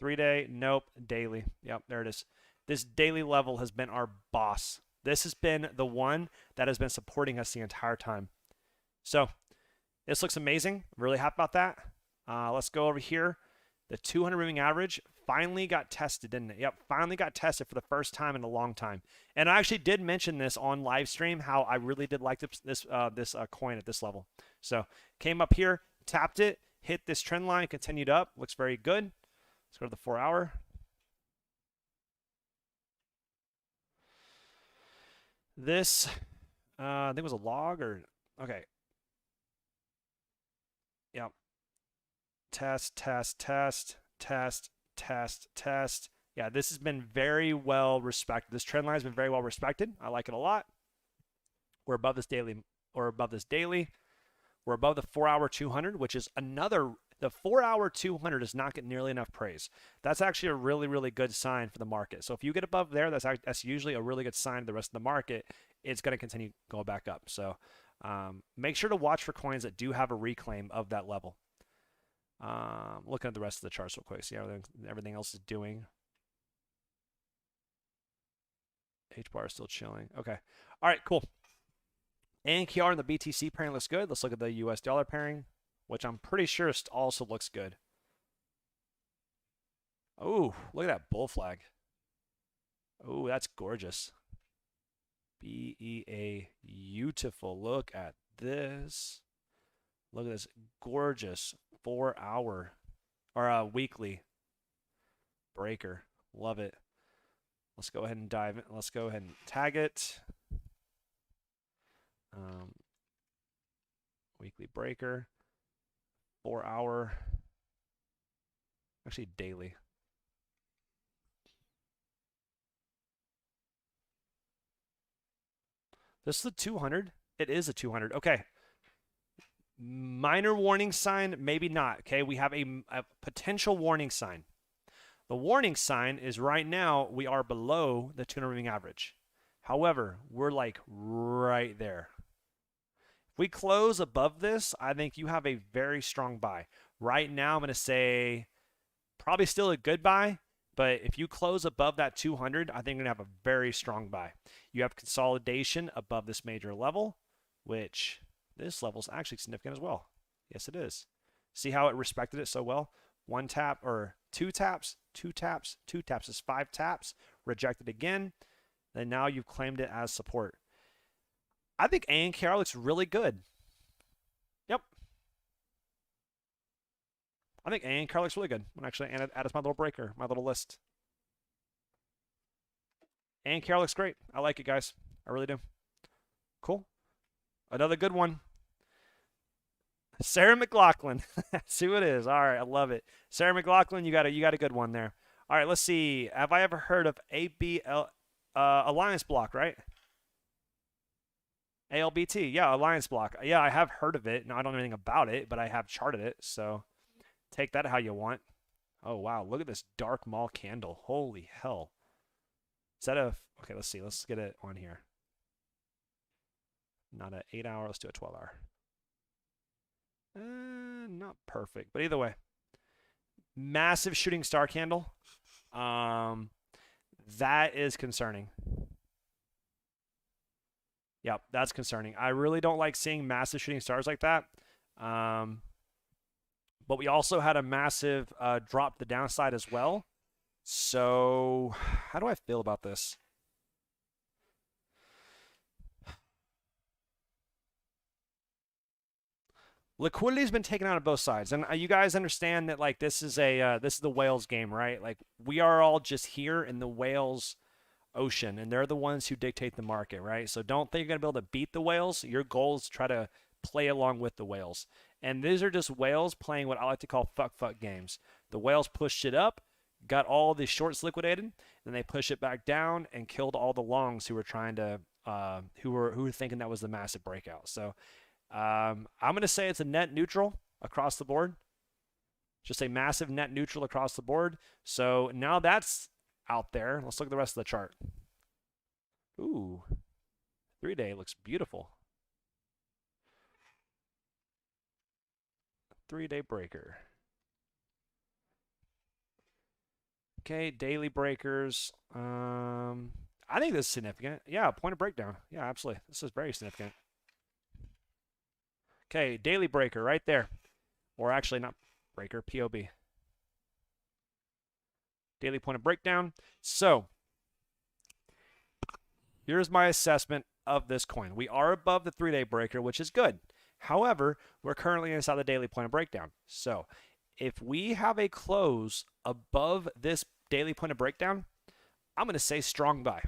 3-day, nope. Daily, yep, there it is. This daily level has been our boss. This has been the one that has been supporting us the entire time. So this looks amazing. I'm really happy about that. Let's go over here. The 200 moving average finally got tested, didn't it? Yep, finally got tested for the first time in a long time. And I actually did mention this on live stream, how I really did like this coin at this level. So came up here, tapped it, hit this trend line, continued up. Looks very good. Let's go to the 4-hour. This, I think it was a log or, okay. Yep. Test, test, test, test, test, test. Yeah, this has been very well respected. This trend line has been very well respected. I like it a lot. We're above this daily, or above this daily. We're above the 4-hour 200, which is another, the 4-hour 200 does not get nearly enough praise. That's actually a really, really good sign for the market. So if you get above there, that's usually a really good sign to the rest of the market. It's going to continue going back up. So make sure to watch for coins that do have a reclaim of that level. Looking at the rest of the charts real quick, see how everything else is doing. H bar is still chilling. Okay. All right, cool. ANKR and the BTC pairing looks good. Let's look at the US dollar pairing, which I'm pretty sure also looks good. Oh, look at that bull flag. Oh, that's gorgeous. BEA, beautiful. Look at this. Look at this gorgeous 4-hour or weekly breaker. Love it. Let's go ahead and dive in. Let's go ahead and tag it. Weekly breaker, 4-hour, actually daily. This is the 200. It is a 200. Okay. Minor warning sign, maybe not. Okay, we have a potential warning sign. The warning sign is right now we are below the 200 moving average. However, we're like right there. If we close above this, I think you have a very strong buy. Right now, I'm going to say probably still a good buy, but if you close above that 200, I think you're going to have a very strong buy. You have consolidation above this major level, which this level is actually significant as well. Yes, it is. See how it respected it so well? 1 tap or 2 taps, 2 taps, 2 taps is 5 taps. Rejected again. And now you've claimed it as support. I think ANKR looks really good. Yep. I think ANKR looks really good. I'm actually add it to my little breaker, my little list. ANKR looks great. I like it, guys. I really do. Cool. Another good one. Sarah McLaughlin. See who it is. All right, I love it. Sarah McLaughlin, you got a good one there. All right, let's see. Have I ever heard of ABL Alliance Block, right? ALBT, yeah, Alliance Block. Yeah, I have heard of it. No, I don't know anything about it, but I have charted it, so take that how you want. Oh, wow, look at this dark mall candle. Holy hell. Is that a... Okay, let's see. Let's get it on here. Not an 8-hour. Let's do a 12-hour. Not perfect, but either way. Massive shooting star candle. That is concerning. Yep, that's concerning. I really don't like seeing massive shooting stars like that. But we also had a massive drop to the downside as well. So how do I feel about this? Liquidity's been taken out of both sides, and you guys understand that like this is the whales game, right? Like we are all just here in the whales ocean, and they're the ones who dictate the market, right? So don't think you're gonna be able to beat the whales. Your goal is to try to play along with the whales. And these are just whales playing what I like to call fuck games. The whales pushed it up, got all the shorts liquidated, then they push it back down and killed all the longs who were trying to who were thinking that was the massive breakout. So I'm going to say it's a net neutral across the board. Just a massive net neutral across the board. So now that's out there. Let's look at the rest of the chart. Ooh, 3-day looks beautiful. 3-day breaker. Okay, daily breakers. I think this is significant. Yeah, point of breakdown. Yeah, absolutely. This is very significant. Okay, daily breaker right there. Or actually not breaker, POB. Daily point of breakdown. So, here's my assessment of this coin. We are above the 3-day breaker, which is good. However, we're currently inside the daily point of breakdown. So, if we have a close above this daily point of breakdown, I'm going to say strong buy.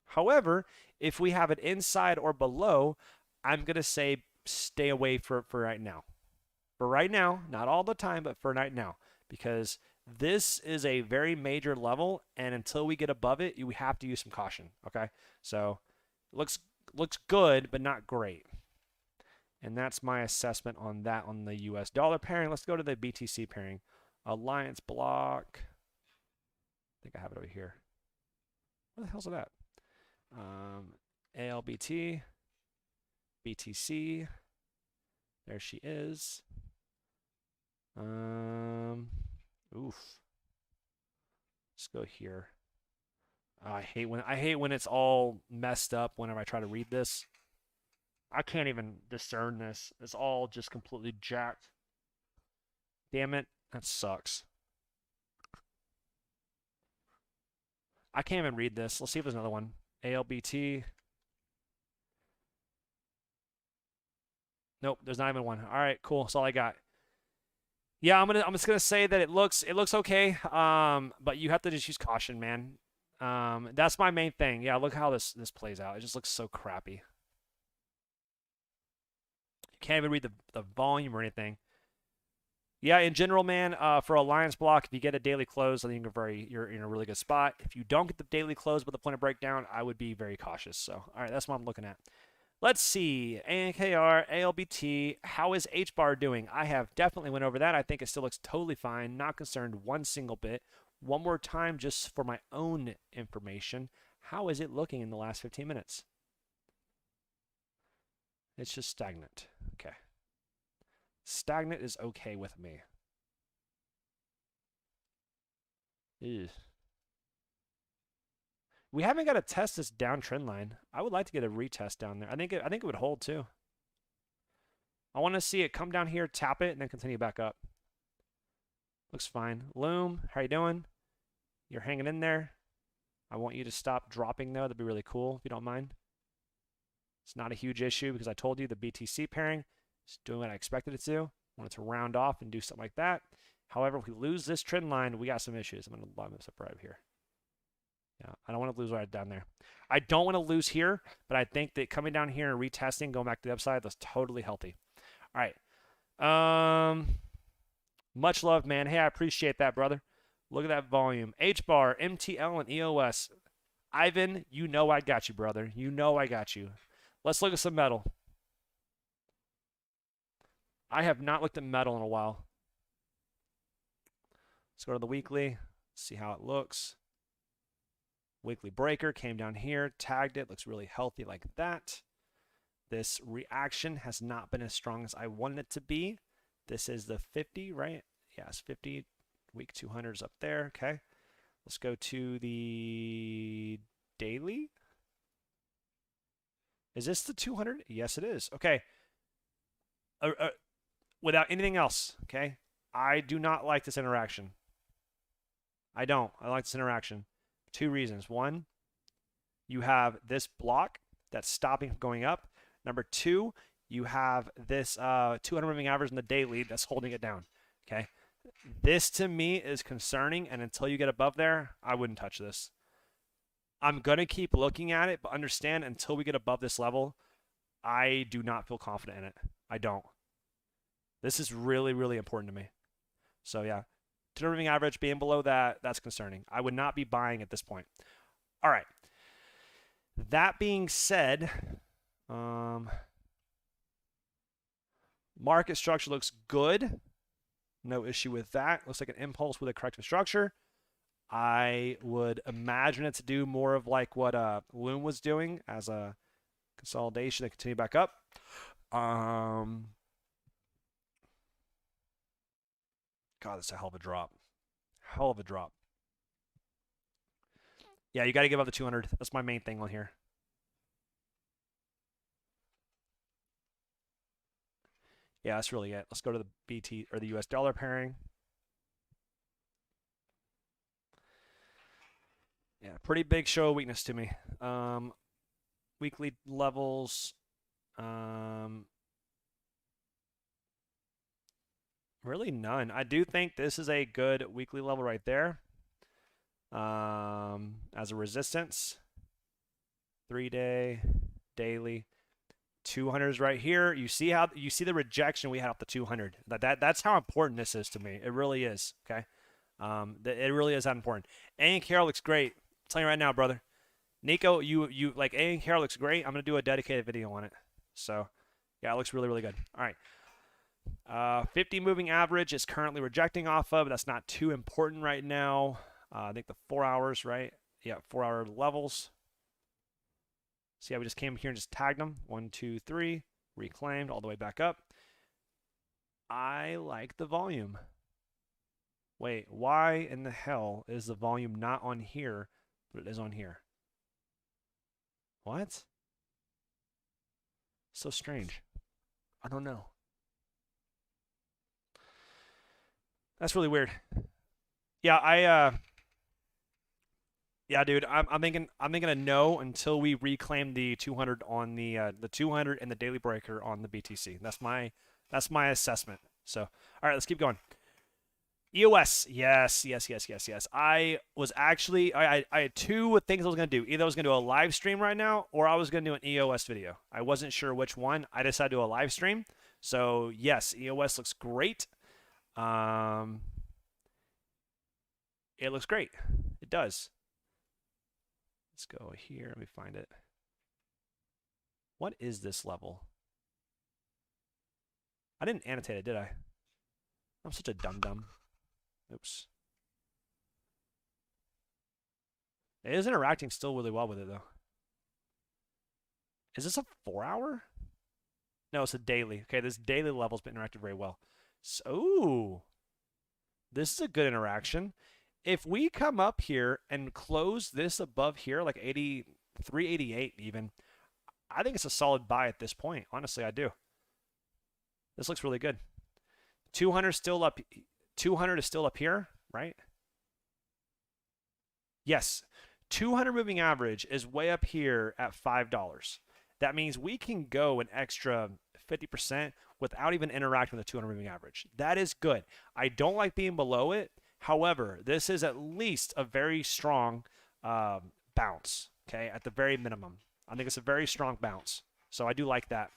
However, if we have it inside or below, I'm going to say stay away for right now. For right now, not all the time, but for right now. Because this is a very major level, and until we get above it, we have to use some caution, okay? So, looks good, but not great. And that's my assessment on that on the US dollar pairing. Let's go to the BTC pairing. Alliance block. I think I have it over here. Where the hell's it at? ALBT. BTC. There she is. Oof. Let's go here. I hate when it's all messed up whenever I try to read this. I can't even discern this. It's all just completely jacked. Damn it. That sucks. I can't even read this. Let's see if there's another one. ALBT. Nope, there's not even one. All right, cool. That's all I got. Yeah, I'm just gonna say that it looks okay. But you have to just use caution, man. That's my main thing. Yeah, look how this plays out. It just looks so crappy. You can't even read the volume or anything. Yeah, in general, man, for Alliance block, if you get a daily close, I think you're in a really good spot. If you don't get the daily close with the point of breakdown, I would be very cautious. So, all right, that's what I'm looking at. Let's see, ANKR, ALBT, how is H-bar doing? I have definitely went over that. I think it still looks totally fine. Not concerned one single bit. One more time, just for my own information, how is it looking in the last 15 minutes? It's just stagnant. Okay. Stagnant is okay with me. Ew. We haven't got to test this downtrend line. I would like to get a retest down there. I think it would hold too. I want to see it come down here, tap it, and then continue back up. Looks fine. Loom, how you doing? You're hanging in there. I want you to stop dropping though. That'd be really cool if you don't mind. It's not a huge issue because I told you the BTC pairing is doing what I expected it to. I want it to round off and do something like that. However, if we lose this trend line, we got some issues. I'm going to line this up right here. Yeah, I don't want to lose right down there. I don't want to lose here, but I think that coming down here and retesting, going back to the upside, that's totally healthy. All right. Much love, man. Hey, I appreciate that, brother. Look at that volume. H-bar, MTL, and EOS. Ivan, you know I got you, brother. You know I got you. Let's look at some metal. I have not looked at metal in a while. Let's go to the weekly. See how it looks. Weekly breaker came down here, tagged it. Looks really healthy like that. This reaction has not been as strong as I wanted it to be. This is the 50, right? Yes, 50. Week 200 is up there. Okay. Let's go to the daily. Is this the 200? Yes, it is. Okay. Without anything else, okay? I do not like this interaction. I don't. I like this interaction. 2 reasons. 1, you have this block that's stopping from going up. Number 2, you have this 200 moving average in the daily that's holding it down. Okay. This to me is concerning, and until you get above there, I wouldn't touch this. I'm going to keep looking at it, but understand until we get above this level, I do not feel confident in it. I don't. This is really, really important to me. So yeah, 200 moving average being below that, that's concerning. I would not be buying at this point. All right. That being said, market structure looks good. No issue with that. Looks like an impulse with a corrective structure. I would imagine it to do more of like what Loom was doing as a consolidation and continue back up. God, that's a hell of a drop. Hell of a drop. Yeah, you got to give up the 200. That's my main thing on here. Yeah, that's really it. Let's go to the BT or the US dollar pairing. Yeah, pretty big show of weakness to me. Weekly levels. Really none. I do think this is a good weekly level right there. As a resistance. 3-day, daily. 200s right here. You see the rejection we had off the 200. That's how important this is to me. It really is. Okay. It really is that important. A and Carol looks great. I'm telling you right now, brother. Nico, you like A and Carol looks great. I'm gonna do a dedicated video on it. So yeah, it looks really, really good. All right. 50 moving average is currently rejecting off of. That's not too important right now. I think the 4 hours, right? Yeah, 4-hour levels. See how we just came here and just tagged them? 1, 2, 3, reclaimed all the way back up. I like the volume. Wait, why in the hell is the volume not on here, but it is on here? What? So strange. I don't know. That's really weird. Yeah, yeah, dude, I'm thinking a no until we reclaim the 200 on the 200 and the daily breaker on the BTC. That's my assessment. So, all right, let's keep going. EOS, yes. I was actually I had two things I was gonna do. Either I was gonna do a live stream right now, or I was gonna do an EOS video. I wasn't sure which one. I decided to do a live stream. So yes, EOS looks great. It looks great. It does. Let's go here. Let me find it. What is this level? I didn't annotate it, did I? I'm such a dum-dum. Oops. It is interacting still really well with it, though. Is this a 4-hour? No, it's a daily. Okay, this daily level's been interacted very well. So, ooh. This is a good interaction. If we come up here and close this above here, like 388 even, I think it's a solid buy at this point. Honestly, I do. This looks really good. 200 still up. 200 is still up here, right? Yes. 200 moving average is way up here at $5. That means we can go an extra 50% without even interacting with the 200 moving average. That is good. I don't like being below it. However, this is at least a very strong bounce, okay, at the very minimum. I think it's a very strong bounce. So I do like that.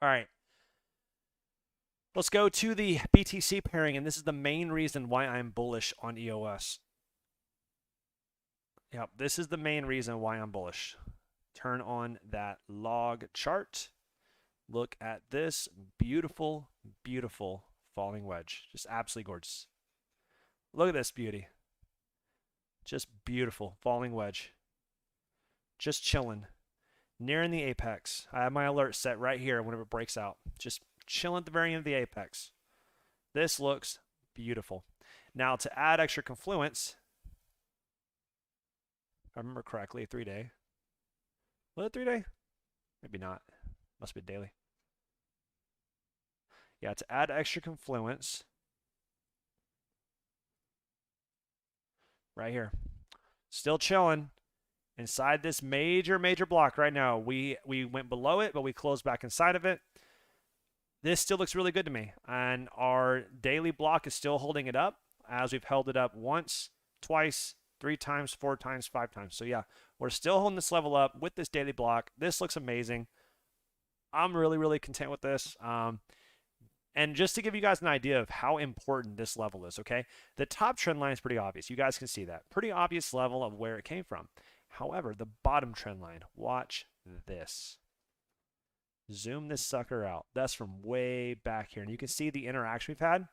All right. Let's go to the BTC pairing, and this is the main reason why I'm bullish on EOS. Yep, this is the main reason why I'm bullish. Turn on that log chart. Look at this beautiful, beautiful falling wedge. Just absolutely gorgeous. Look at this beauty. Just beautiful falling wedge. Just chilling. Nearing the apex. I have my alert set right here whenever it breaks out. Just chilling at the very end of the apex. This looks beautiful. Now to add extra confluence, if I remember correctly, a 3-day. Was it 3-day? Maybe not. Must be daily. Yeah, to add extra confluence, right here. Still chilling inside this major block right now. We went below it, but we closed back inside of it. This still looks really good to me. And our daily block is still holding it up, as we've held it up once, twice, 3 times, 4 times, 5 times. So yeah, we're still holding this level up with this daily block. This looks amazing. I'm really, really content with this. And just to give you guys an idea of how important this level is, okay? The top trend line is pretty obvious. You guys can see that. Pretty obvious level of where it came from. However, the bottom trend line, watch this. Zoom this sucker out. That's from way back here. And you can see the interaction we've had.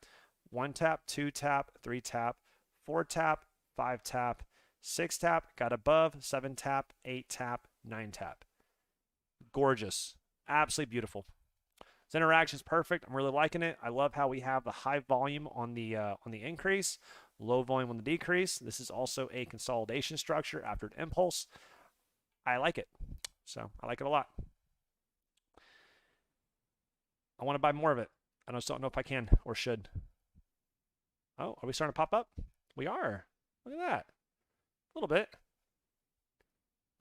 1 tap, 2 tap, 3 tap, 4 tap, 5 tap, 6 tap, got above, 7 tap, 8 tap, 9 tap. Gorgeous. Absolutely beautiful. This interaction is perfect. I'm really liking it. I love how we have the high volume on the increase, low volume on the decrease. This is also a consolidation structure after an impulse. I like it. So I like it a lot. I want to buy more of it. I just don't know if I can or should. Oh, are we starting to pop up? We are. Look at that. A little bit.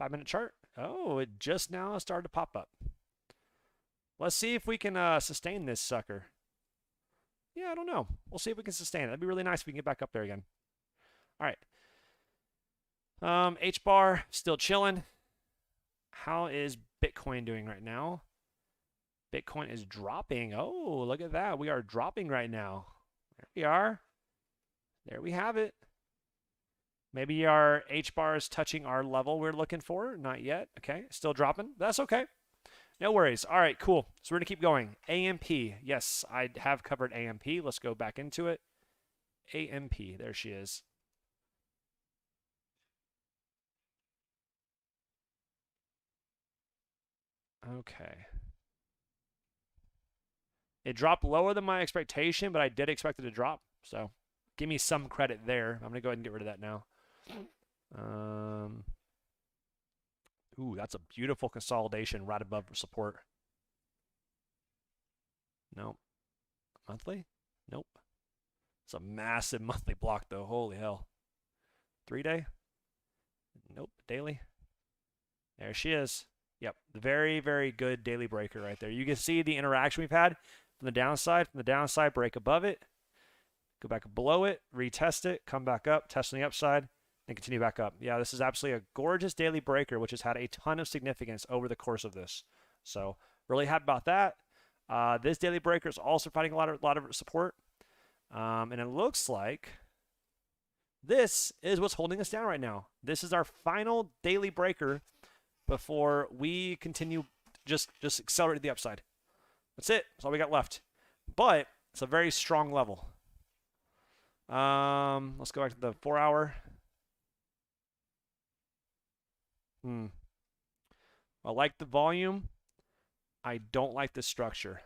5-minute chart. Oh, it just now started to pop up. Let's see if we can sustain this sucker. Yeah, I don't know. We'll see if we can sustain it. That'd be really nice if we can get back up there again. All right. H-bar, still chilling. How is Bitcoin doing right now? Bitcoin is dropping. Oh, look at that. We are dropping right now. There we are. There we have it. Maybe our H-bar is touching our level we're looking for. Not yet. Okay, still dropping. That's okay. No worries. All right, cool. So we're going to keep going. AMP. Yes, I have covered AMP. Let's go back into it. AMP. There she is. Okay. It dropped lower than my expectation, but I did expect it to drop. So give me some credit there. I'm going to go ahead and get rid of that now. Ooh, that's a beautiful consolidation right above support. Nope. Monthly? Nope. It's a massive monthly block, though. Holy hell. 3-day? Nope. Daily? There she is. Yep. Very, very good daily breaker right there. You can see the interaction we've had from the downside, break above it, go back below it, retest it, come back up, test on the upside, and continue back up. Yeah, this is absolutely a gorgeous daily breaker, which has had a ton of significance over the course of this. So really happy about that. This daily breaker is also providing a lot of support. And it looks like this is what's holding us down right now. This is our final daily breaker before we continue just accelerate to the upside. That's it. That's all we got left. But it's a very strong level. Let's go back to the 4-hour. I like the volume. I don't like the structure.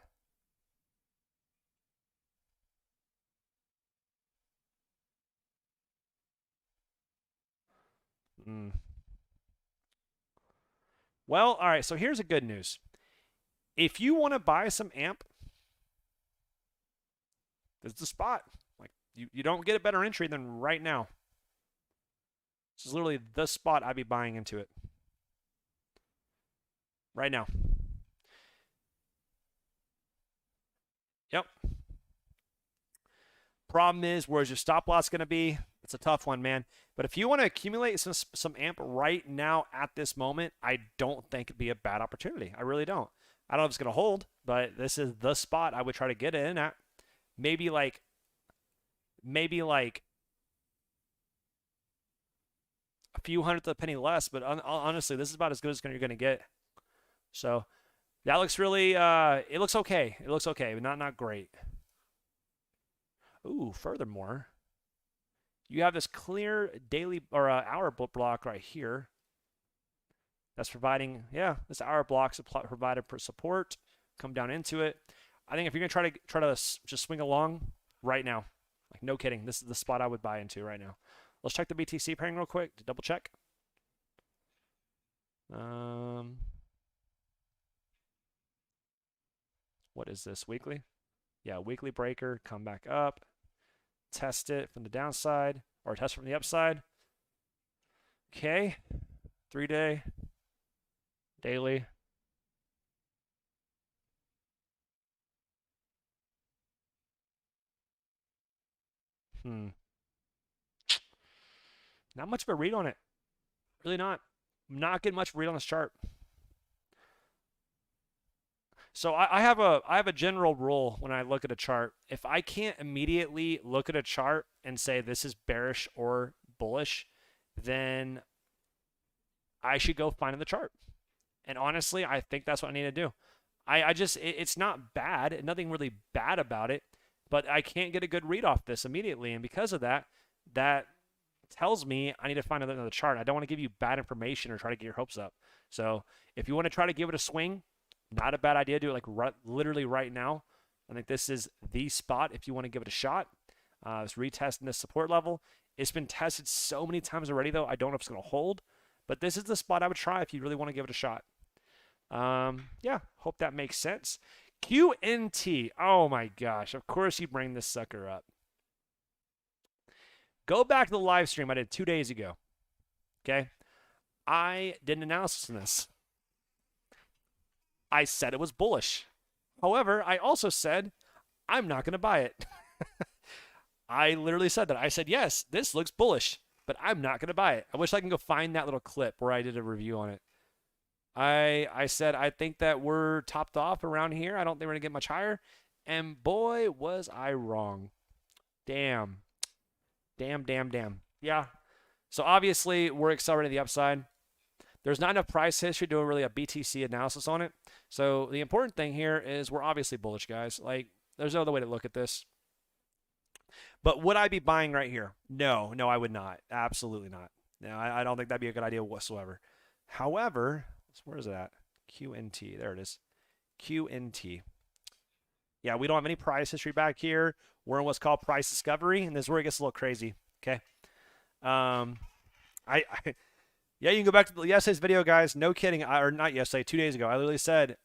Well, all right, so here's the good news. If you want to buy some AMP, this is the spot. Like you don't get a better entry than right now. This is literally the spot I'd be buying into it. Right now. Yep. Problem is, where's your stop loss going to be? It's a tough one, man. But if you want to accumulate some AMP right now at this moment, I don't think it'd be a bad opportunity. I really don't. I don't know if it's going to hold, but this is the spot I would try to get in at. Maybe like a few hundredth of a penny less, but honestly, this is about as good as you're going to get. So that looks really, it looks okay. It looks okay, but not great. Ooh, furthermore, you have this clear daily or hour block right here. That's providing, yeah, this hour block provided for support. Come down into it. I think if you're gonna try to just swing along right now, like no kidding, this is the spot I would buy into right now. Let's check the BTC pairing real quick to double check. What is this, weekly? Yeah, weekly breaker, come back up, test it from the downside, or test from the upside. Okay, 3-day, daily. Not much of a read on it. Really not. Not getting much read on this chart. So I have a general rule when I look at a chart. If I can't immediately look at a chart and say this is bearish or bullish, then I should go find the chart. And honestly, I think that's what I need to do. It's not bad, nothing really bad about it, but I can't get a good read off this immediately. And because of that, that tells me I need to find another chart. I don't want to give you bad information or try to get your hopes up. So if you want to try to give it a swing, not a bad idea. Do it like literally right now. I think this is the spot if you want to give it a shot. It's retesting this support level. It's been tested so many times already, though. I don't know if it's going to hold, but this is the spot I would try if you really want to give it a shot. Yeah, hope that makes sense. QNT. Oh my gosh. Of course you bring this sucker up. Go back to the live stream I did 2 days ago. Okay? I did an analysis on this. I said it was bullish. However, I also said I'm not going to buy it. I literally said that. I said, yes, this looks bullish, but I'm not going to buy it. I wish I can go find that little clip where I did a review on it. I said, I think that we're topped off around here. I don't think we're going to get much higher. And boy, was I wrong. Damn. Damn. Yeah. So obviously, we're accelerating the upside. There's not enough price history to do really a BTC analysis on it. So the important thing here is we're obviously bullish, guys. Like, there's no other way to look at this. But would I be buying right here? No, I would not. Absolutely not. No, I don't think that'd be a good idea whatsoever. However, where is it at? QNT. There it is. QNT. Yeah, we don't have any price history back here. We're in what's called price discovery, and this is where it gets a little crazy. Okay. Yeah, you can go back to yesterday's video, guys. No kidding. Or not yesterday, 2 days ago. I literally said,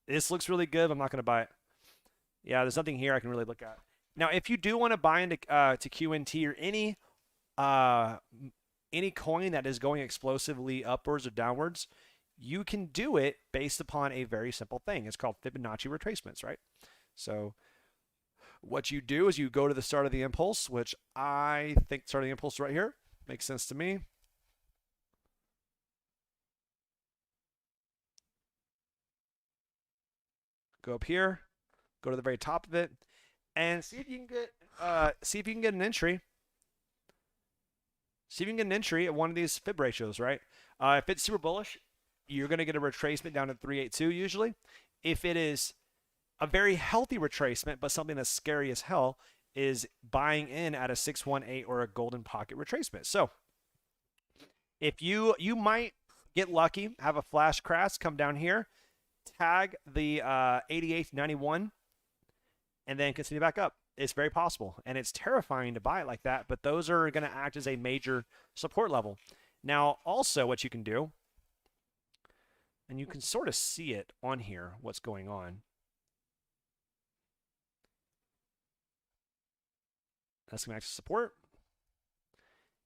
this looks really good, but I'm not going to buy it. Yeah, there's nothing here I can really look at. Now, if you do want to buy into to QNT or any coin that is going explosively upwards or downwards, you can do it based upon a very simple thing. It's called Fibonacci retracements, right? So what you do is you go to the start of the impulse, which I think starting the impulse right here makes sense to me. Go up here, go to the very top of it, and see if you can get an entry. See if you can get an entry at one of these fib ratios, right? If it's super bullish, you're going to get a retracement down to 382 usually. If it is a very healthy retracement, but something that's scary as hell, is buying in at a 618 or a golden pocket retracement. So if you might get lucky, have a flash crash, come down here, tag the 88, 91, and then continue back up. It's very possible, and it's terrifying to buy it like that, but those are going to act as a major support level. Now, also what you can do, and you can sort of see it on here, what's going on. That's going to act as support,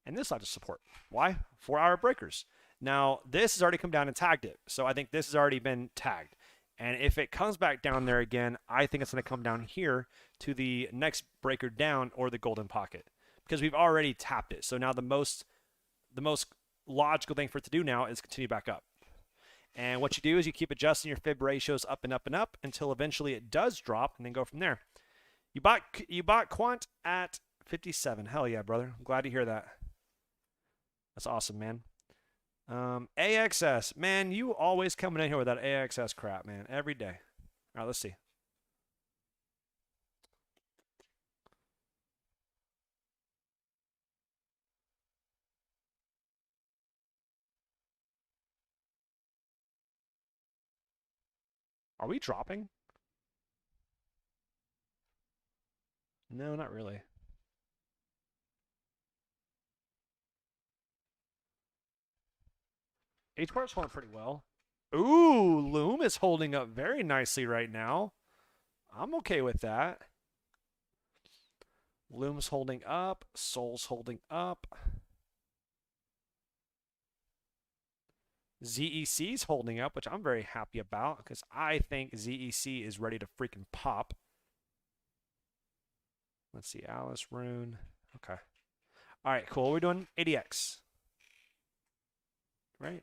and this side is support. Why? 4-hour breakers. Now, this has already come down and tagged it, so I think this has already been tagged. And if it comes back down there again, I think it's going to come down here to the next breaker down or the golden pocket because we've already tapped it. So now the most logical thing for it to do now is continue back up. And what you do is you keep adjusting your fib ratios up and up and up until eventually it does drop and then go from there. You bought Quant at 57. Hell yeah, brother. I'm glad to hear that. That's awesome, man. AXS, man, you always coming in here with that AXS crap, man, every day. All right, let's see. Are we dropping? No, not really. H-bar is holding pretty well. Ooh, Loom is holding up very nicely right now. I'm okay with that. Loom's holding up. Sol's holding up. ZEC's holding up, which I'm very happy about because I think ZEC is ready to freaking pop. Let's see, Alice Rune. Okay. All right, cool. We're doing ADX, right?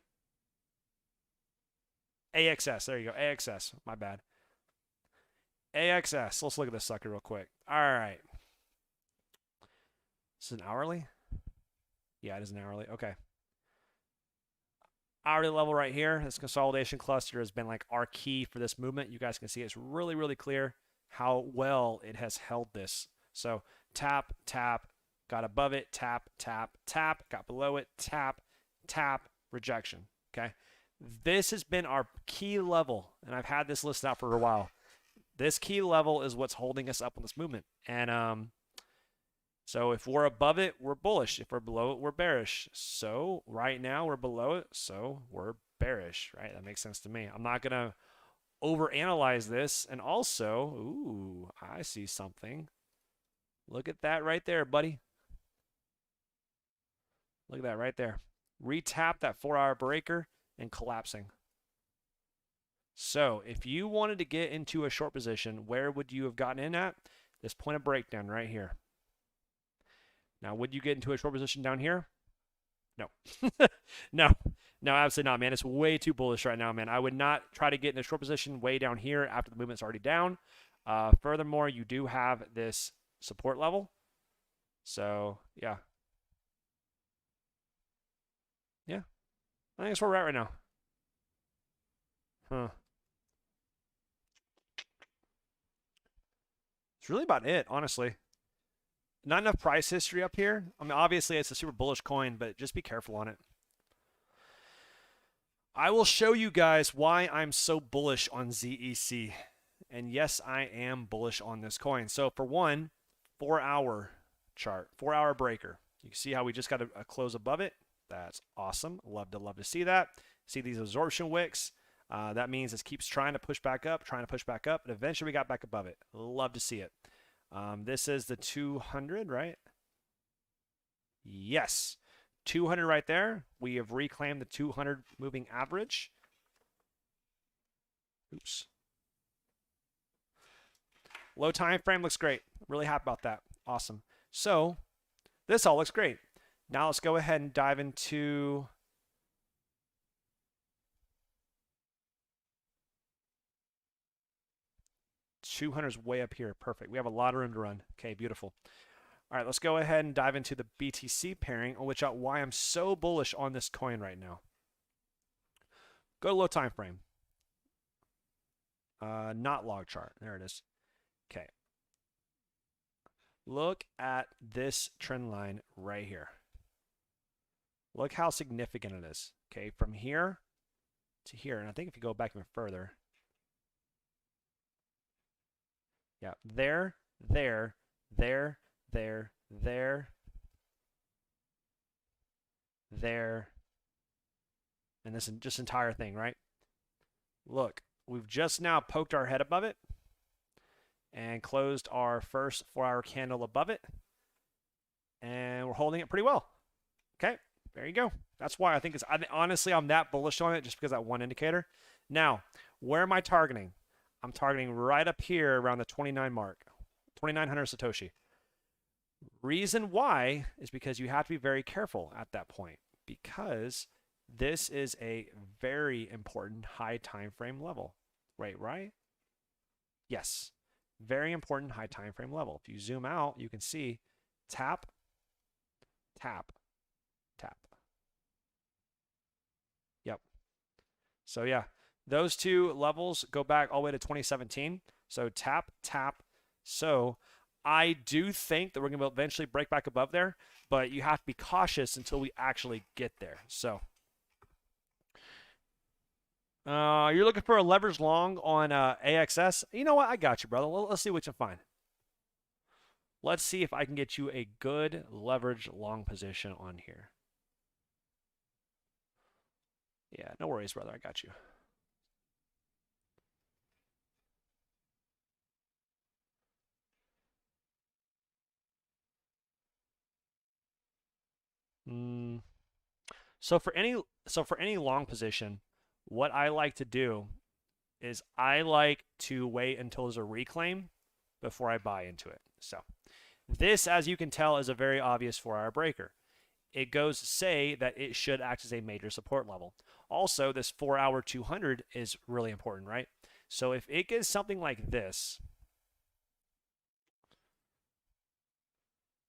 AXS. There you go. AXS. My bad. AXS. Let's look at this sucker real quick. All right. This is an hourly? Yeah, it is an hourly. Okay. Hourly level right here. This consolidation cluster has been like our key for this movement. You guys can see it's really, really clear how well it has held this. So tap, tap, got above it, tap, tap, tap, got below it, tap, tap, rejection. Okay. This has been our key level, and I've had this listed out for a while. This key level is what's holding us up on this movement. And so if we're above it, we're bullish. If we're below it, we're bearish. So right now we're below it, so we're bearish, right? That makes sense to me. I'm not going to overanalyze this. And also, ooh, I see something. Look at that right there, buddy. Look at that right there. Retap that 4-hour breaker and collapsing. So if you wanted to get into a short position, where would you have gotten in at? This point of breakdown right here. Now, would you get into a short position down here? No. No, absolutely not, man. It's way too bullish right now, man. I would not try to get in a short position way down here after the movement's already down. Furthermore, you do have this support level. So, yeah. Yeah. I think that's where we're at right now. Huh. It's really about it, honestly. Not enough price history up here. I mean, obviously, it's a super bullish coin, but just be careful on it. I will show you guys why I'm so bullish on ZEC. And yes, I am bullish on this coin. So for one, 4-hour chart, 4-hour breaker. You can see how we just got a close above it. That's awesome. Love to see that. See these absorption wicks. That means it keeps trying to push back up, and eventually we got back above it. Love to see it. This is the 200, right? Yes. 200 right there. We have reclaimed the 200 moving average. Oops. Low time frame looks great. Really happy about that. Awesome. So this all looks great. Now let's go ahead and dive into $200's way up here. Perfect. We have a lot of room to run. Okay, beautiful. All right, let's go ahead and dive into the BTC pairing, on which why I'm so bullish on this coin right now. Go to low time frame. Not log chart. There it is. Okay. Look at this trend line right here. Look how significant it is. Okay, from here to here. And I think if you go back even further. Yeah, there, there, there, there, and this just entire thing, right? Look, we've just now poked our head above it and closed our first 4-hour candle above it, and we're holding it pretty well. Okay, there you go. That's why I think honestly, I'm that bullish on it just because that one indicator. Now, where am I targeting? I'm targeting right up here around the 29 mark, 2,900 Satoshi. Reason why is because you have to be very careful at that point, because this is a very important high time frame level. Wait, right? Yes, very important high time frame level. If you zoom out, you can see tap, tap, tap. Yep. So yeah, those two levels go back all the way to 2017. So tap, tap. So I do think that we're going to eventually break back above there, but you have to be cautious until we actually get there. So you're looking for a leverage long on AXS. You know what? I got you, brother. Let's see what you find. Let's see if I can get you a good leverage long position on here. Yeah, no worries, brother. I got you. So for any long position, what I like to do is I like to wait until there's a reclaim before I buy into it. So this, as you can tell, is a very obvious 4-hour breaker. it goes to say that it should act as a major support level. Also, this 4-hour 200 is really important, right? So if it gets something like this,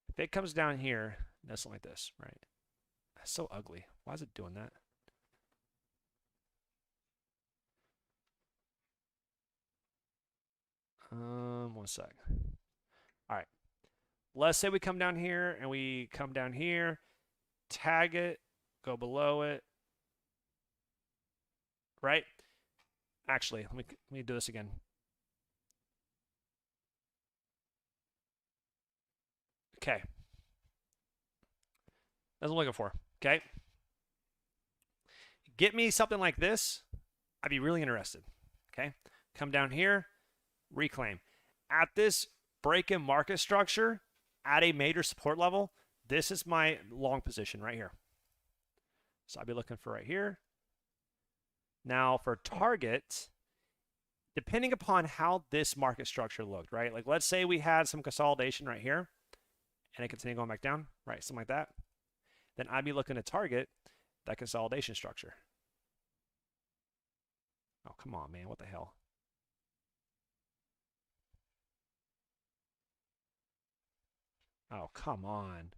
if it comes down here, that's something like this, right? That's so ugly. Why is it doing that? One sec. All right. Let's say we come down here and we come down here, tag it, go below it, right? Actually, let me do this again. Okay. That's what I'm looking for. Okay. Get me something like this. I'd be really interested. Okay. Come down here, reclaim. At this break-in market structure, at a major support level, this is my long position right here. So I'd be looking for right here. Now for target, depending upon how this market structure looked, right? Like let's say we had some consolidation right here and it continued going back down, right? Something like that. Then I'd be looking to target that consolidation structure. Oh, come on, man. What the hell? Oh, come on.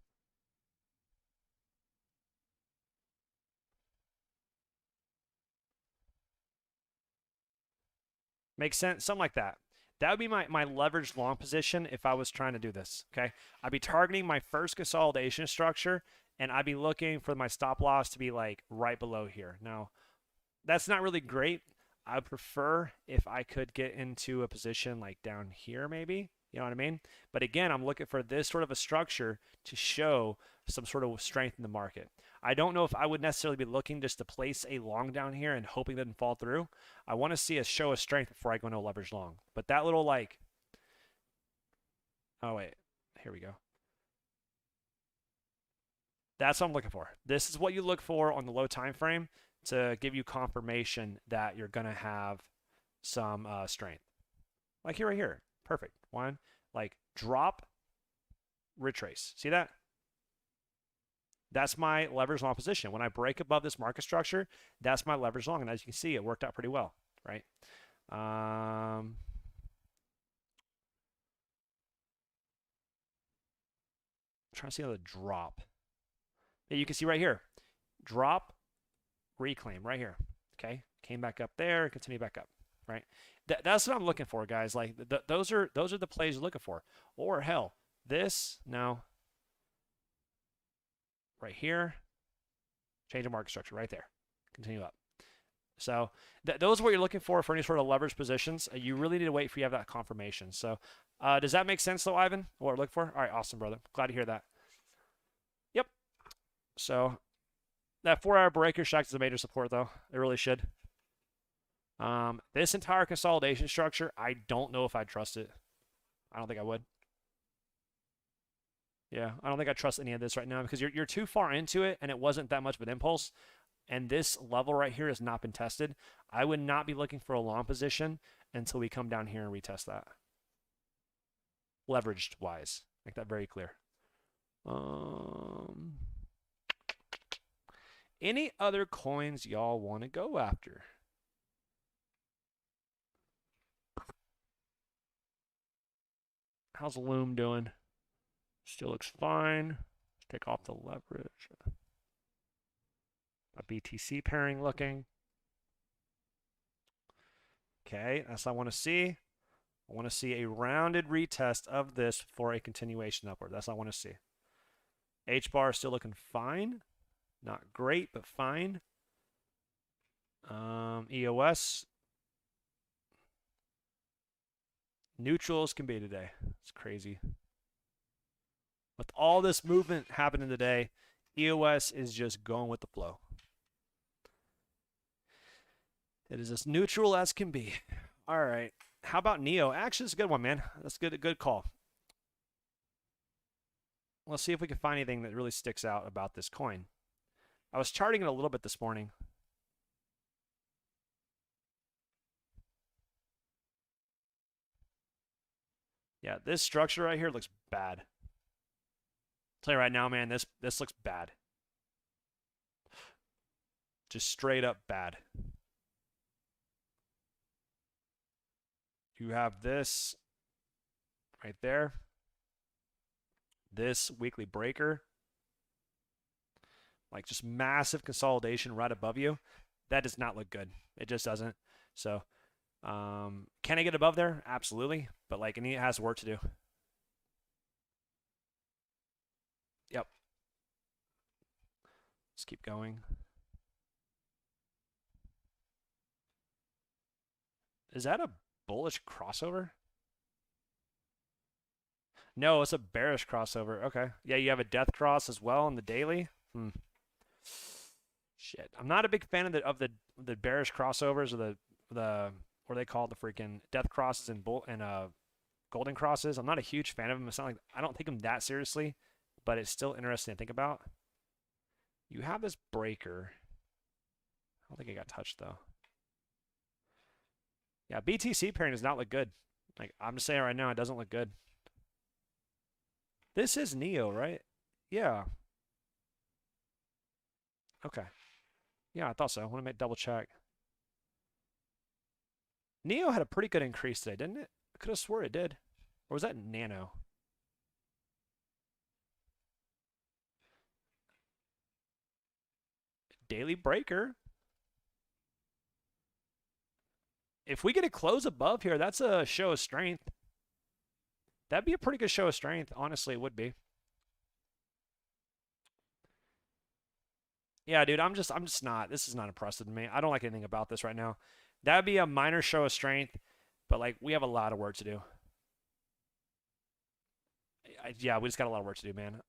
Makes sense? Something like that. That would be my leveraged long position if I was trying to do this, okay? I'd be targeting my first consolidation structure, and I'd be looking for my stop loss to be like right below here. Now, that's not really great. I would prefer if I could get into a position like down here maybe, you know what I mean? But again, I'm looking for this sort of a structure to show some sort of strength in the market. I don't know if I would necessarily be looking just to place a long down here and hoping that it doesn't fall through. I want to see a show of strength before I go into a leverage long. But that little like, oh wait, here we go. That's what I'm looking for. This is what you look for on the low time frame to give you confirmation that you're going to have some strength. Like here, right here. Perfect. One, like drop, retrace. See that? That's my leverage long position. When I break above this market structure, that's my leverage long. And as you can see, it worked out pretty well, right? Trying to see how the drop. Yeah, you can see right here. Drop, reclaim right here. Okay, came back up there, continue back up. Right, that's what I'm looking for, guys. Like those are the plays you're looking for. Or hell, this no, right here, change of market structure right there, continue up. So those are what you're looking for any sort of leverage positions. You really need to wait for you have that confirmation. So does that make sense though, Ivan? What we're looking for? All right, awesome, brother. Glad to hear that. Yep. So that 4-hour breaker acts as a major support though. It really should. This entire consolidation structure, I don't know if I'd trust it. I don't think I would. Yeah, I don't think I trust any of this right now because you're too far into it and it wasn't that much of an impulse. And this level right here has not been tested. I would not be looking for a long position until we come down here and retest that. Leveraged wise. Make that very clear. Any other coins y'all want to go after? How's Loom doing? Still looks fine. Let's take off the leverage. A BTC pairing looking. Okay, that's what I want to see. I want to see a rounded retest of this for a continuation upward. That's what I want to see. H bar still looking fine. Not great, but fine. EOS. Neutrals can be today. It's crazy. With all this movement happening today, EOS is just going with the flow. It is as neutral as can be. All right. How about Neo? Actually, it's a good one, man. That's good. A good call. Let's see if we can find anything that really sticks out about this coin. I was charting it a little bit this morning. Yeah, this structure right here looks bad. I'll tell you right now, man, this looks bad. Just straight up bad. You have this right there. This weekly breaker. Like just massive consolidation right above you. That does not look good. It just doesn't. So, can I get above there? Absolutely. But like, it has work to do. Yep. Let's keep going. Is that a bullish crossover? No, it's a bearish crossover. Okay. Yeah, you have a death cross as well on the daily. Shit. I'm not a big fan of the bearish crossovers or the what do they call it, the freaking death crosses and golden crosses. I'm not a huge fan of them. It's not like I don't take them that seriously, but it's still interesting to think about. You have this breaker. I don't think it got touched though. Yeah, BTC pairing does not look good. Like I'm just saying right now, it doesn't look good. This is Neo, right? Yeah. Okay. Yeah, I thought so. I want to double check. Neo had a pretty good increase today, didn't it? I could have swore it did. Or was that Nano? Daily breaker. If we get a close above here, that's a show of strength. That'd be a pretty good show of strength. Honestly, it would be. Yeah, dude, I'm just not. This is not impressive to me. I don't like anything about this right now. That'd be a minor show of strength, but like we have a lot of work to do. Yeah, we just got a lot of work to do, man.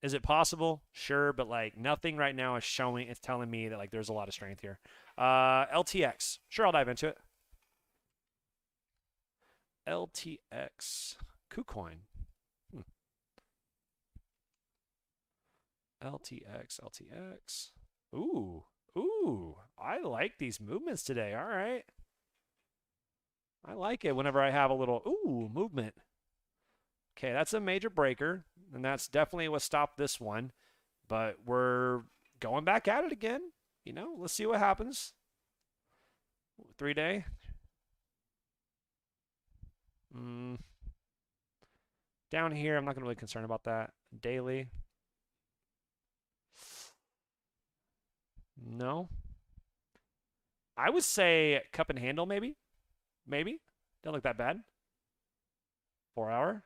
Is it possible? Sure, but like nothing right now is showing. It's telling me that like there's a lot of strength here. LTX. Sure, I'll dive into it. LTX. KuCoin. LTX. Ooh. I like these movements today. All right. I like it whenever I have a little, movement. Okay, that's a major breaker, and that's definitely what stopped this one. But we're going back at it again. You know, let's see what happens. 3-day. Down here, I'm not going to really concern about that. Daily. No. I would say cup and handle, maybe. Maybe. Don't look that bad. 4-hour.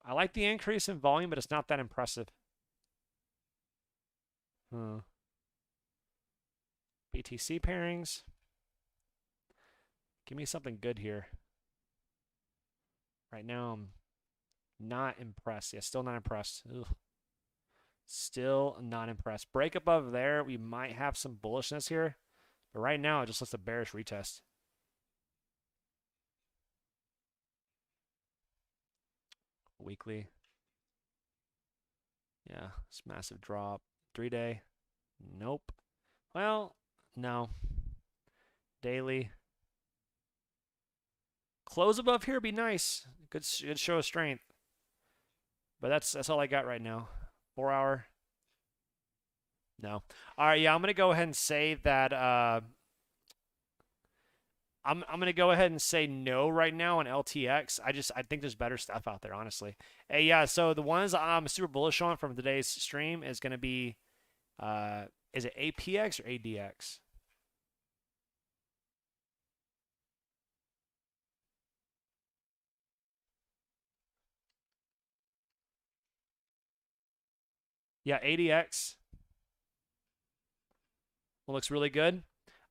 I like the increase in volume, but it's not that impressive. BTC pairings. Give me something good here. Right now, I'm not impressed. Yeah, still not impressed. Ugh. Still not impressed. Break above there. We might have some bullishness here. But right now, it just looks a bearish retest. Weekly. Yeah, it's massive drop. 3-day. Nope. Well, no. Daily. Close above here would be nice. Good show of strength. But that's all I got right now. 4-hour. No. All right, yeah, I'm going to go ahead and say that I'm going to go ahead and say no right now on LTX. I think there's better stuff out there, honestly. Hey, yeah, so the ones I'm super bullish on from today's stream is going to be is it APX or ADX? Yeah, ADX looks really good.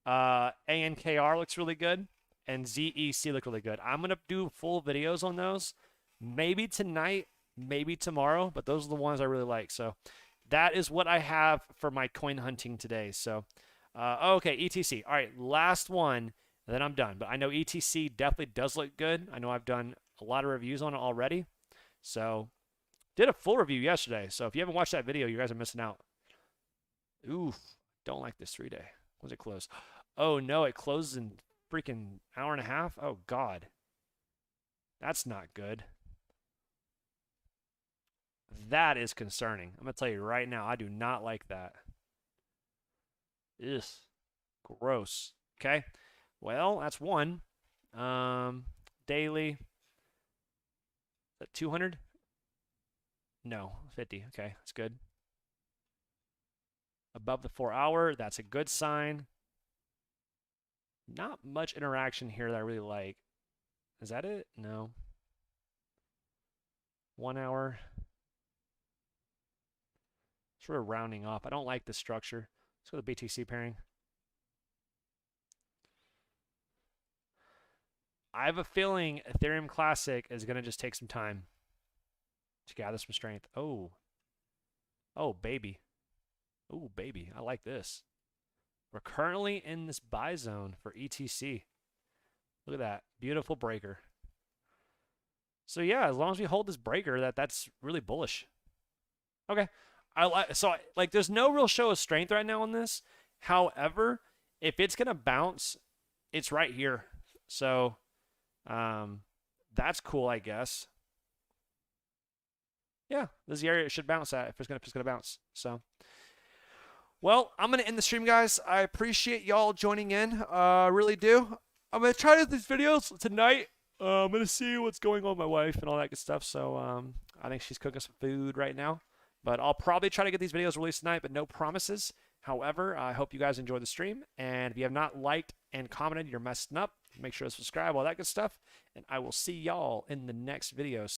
ANKR looks really good. And ZEC look really good. I'm going to do full videos on those. Maybe tonight, maybe tomorrow, but those are the ones I really like. So that is what I have for my coin hunting today. So, okay, ETC. All right, last one, and then I'm done. But I know ETC definitely does look good. I know I've done a lot of reviews on it already. So, did a full review yesterday. So if you haven't watched that video, you guys are missing out. Oof, don't like this 3-day. When's it close? Oh, no, it closes in freaking hour and a half. Oh, God. That's not good. That is concerning. I'm going to tell you right now, I do not like that. Ugh, gross. Okay, well, that's one. Daily, at 200? No, 50. Okay, that's good. Above the 4 hour, that's a good sign. Not much interaction here that I really like. Is that it? No. 1 hour. Sort of rounding off. I don't like this structure. Let's go to the BTC pairing. I have a feeling Ethereum Classic is going to just take some time to gather some strength. Oh. Oh, baby. Oh, baby. I like this. We're currently in this buy zone for ETC. Look at that. Beautiful breaker. So yeah, as long as we hold this breaker, that's really bullish. Okay. There's no real show of strength right now on this. However, if it's going to bounce, it's right here. So that's cool, I guess. Yeah, this is the area it should bounce at if it's gonna bounce. So, well, I'm gonna end the stream, guys. I appreciate y'all joining in. Really do. I'm gonna try to do these videos tonight. I'm gonna see what's going on with my wife and all that good stuff. So I think she's cooking some food right now. But I'll probably try to get these videos released tonight, but no promises. However, I hope you guys enjoy the stream. And if you have not liked and commented, you're messing up. Make sure to subscribe, all that good stuff. And I will see y'all in the next video.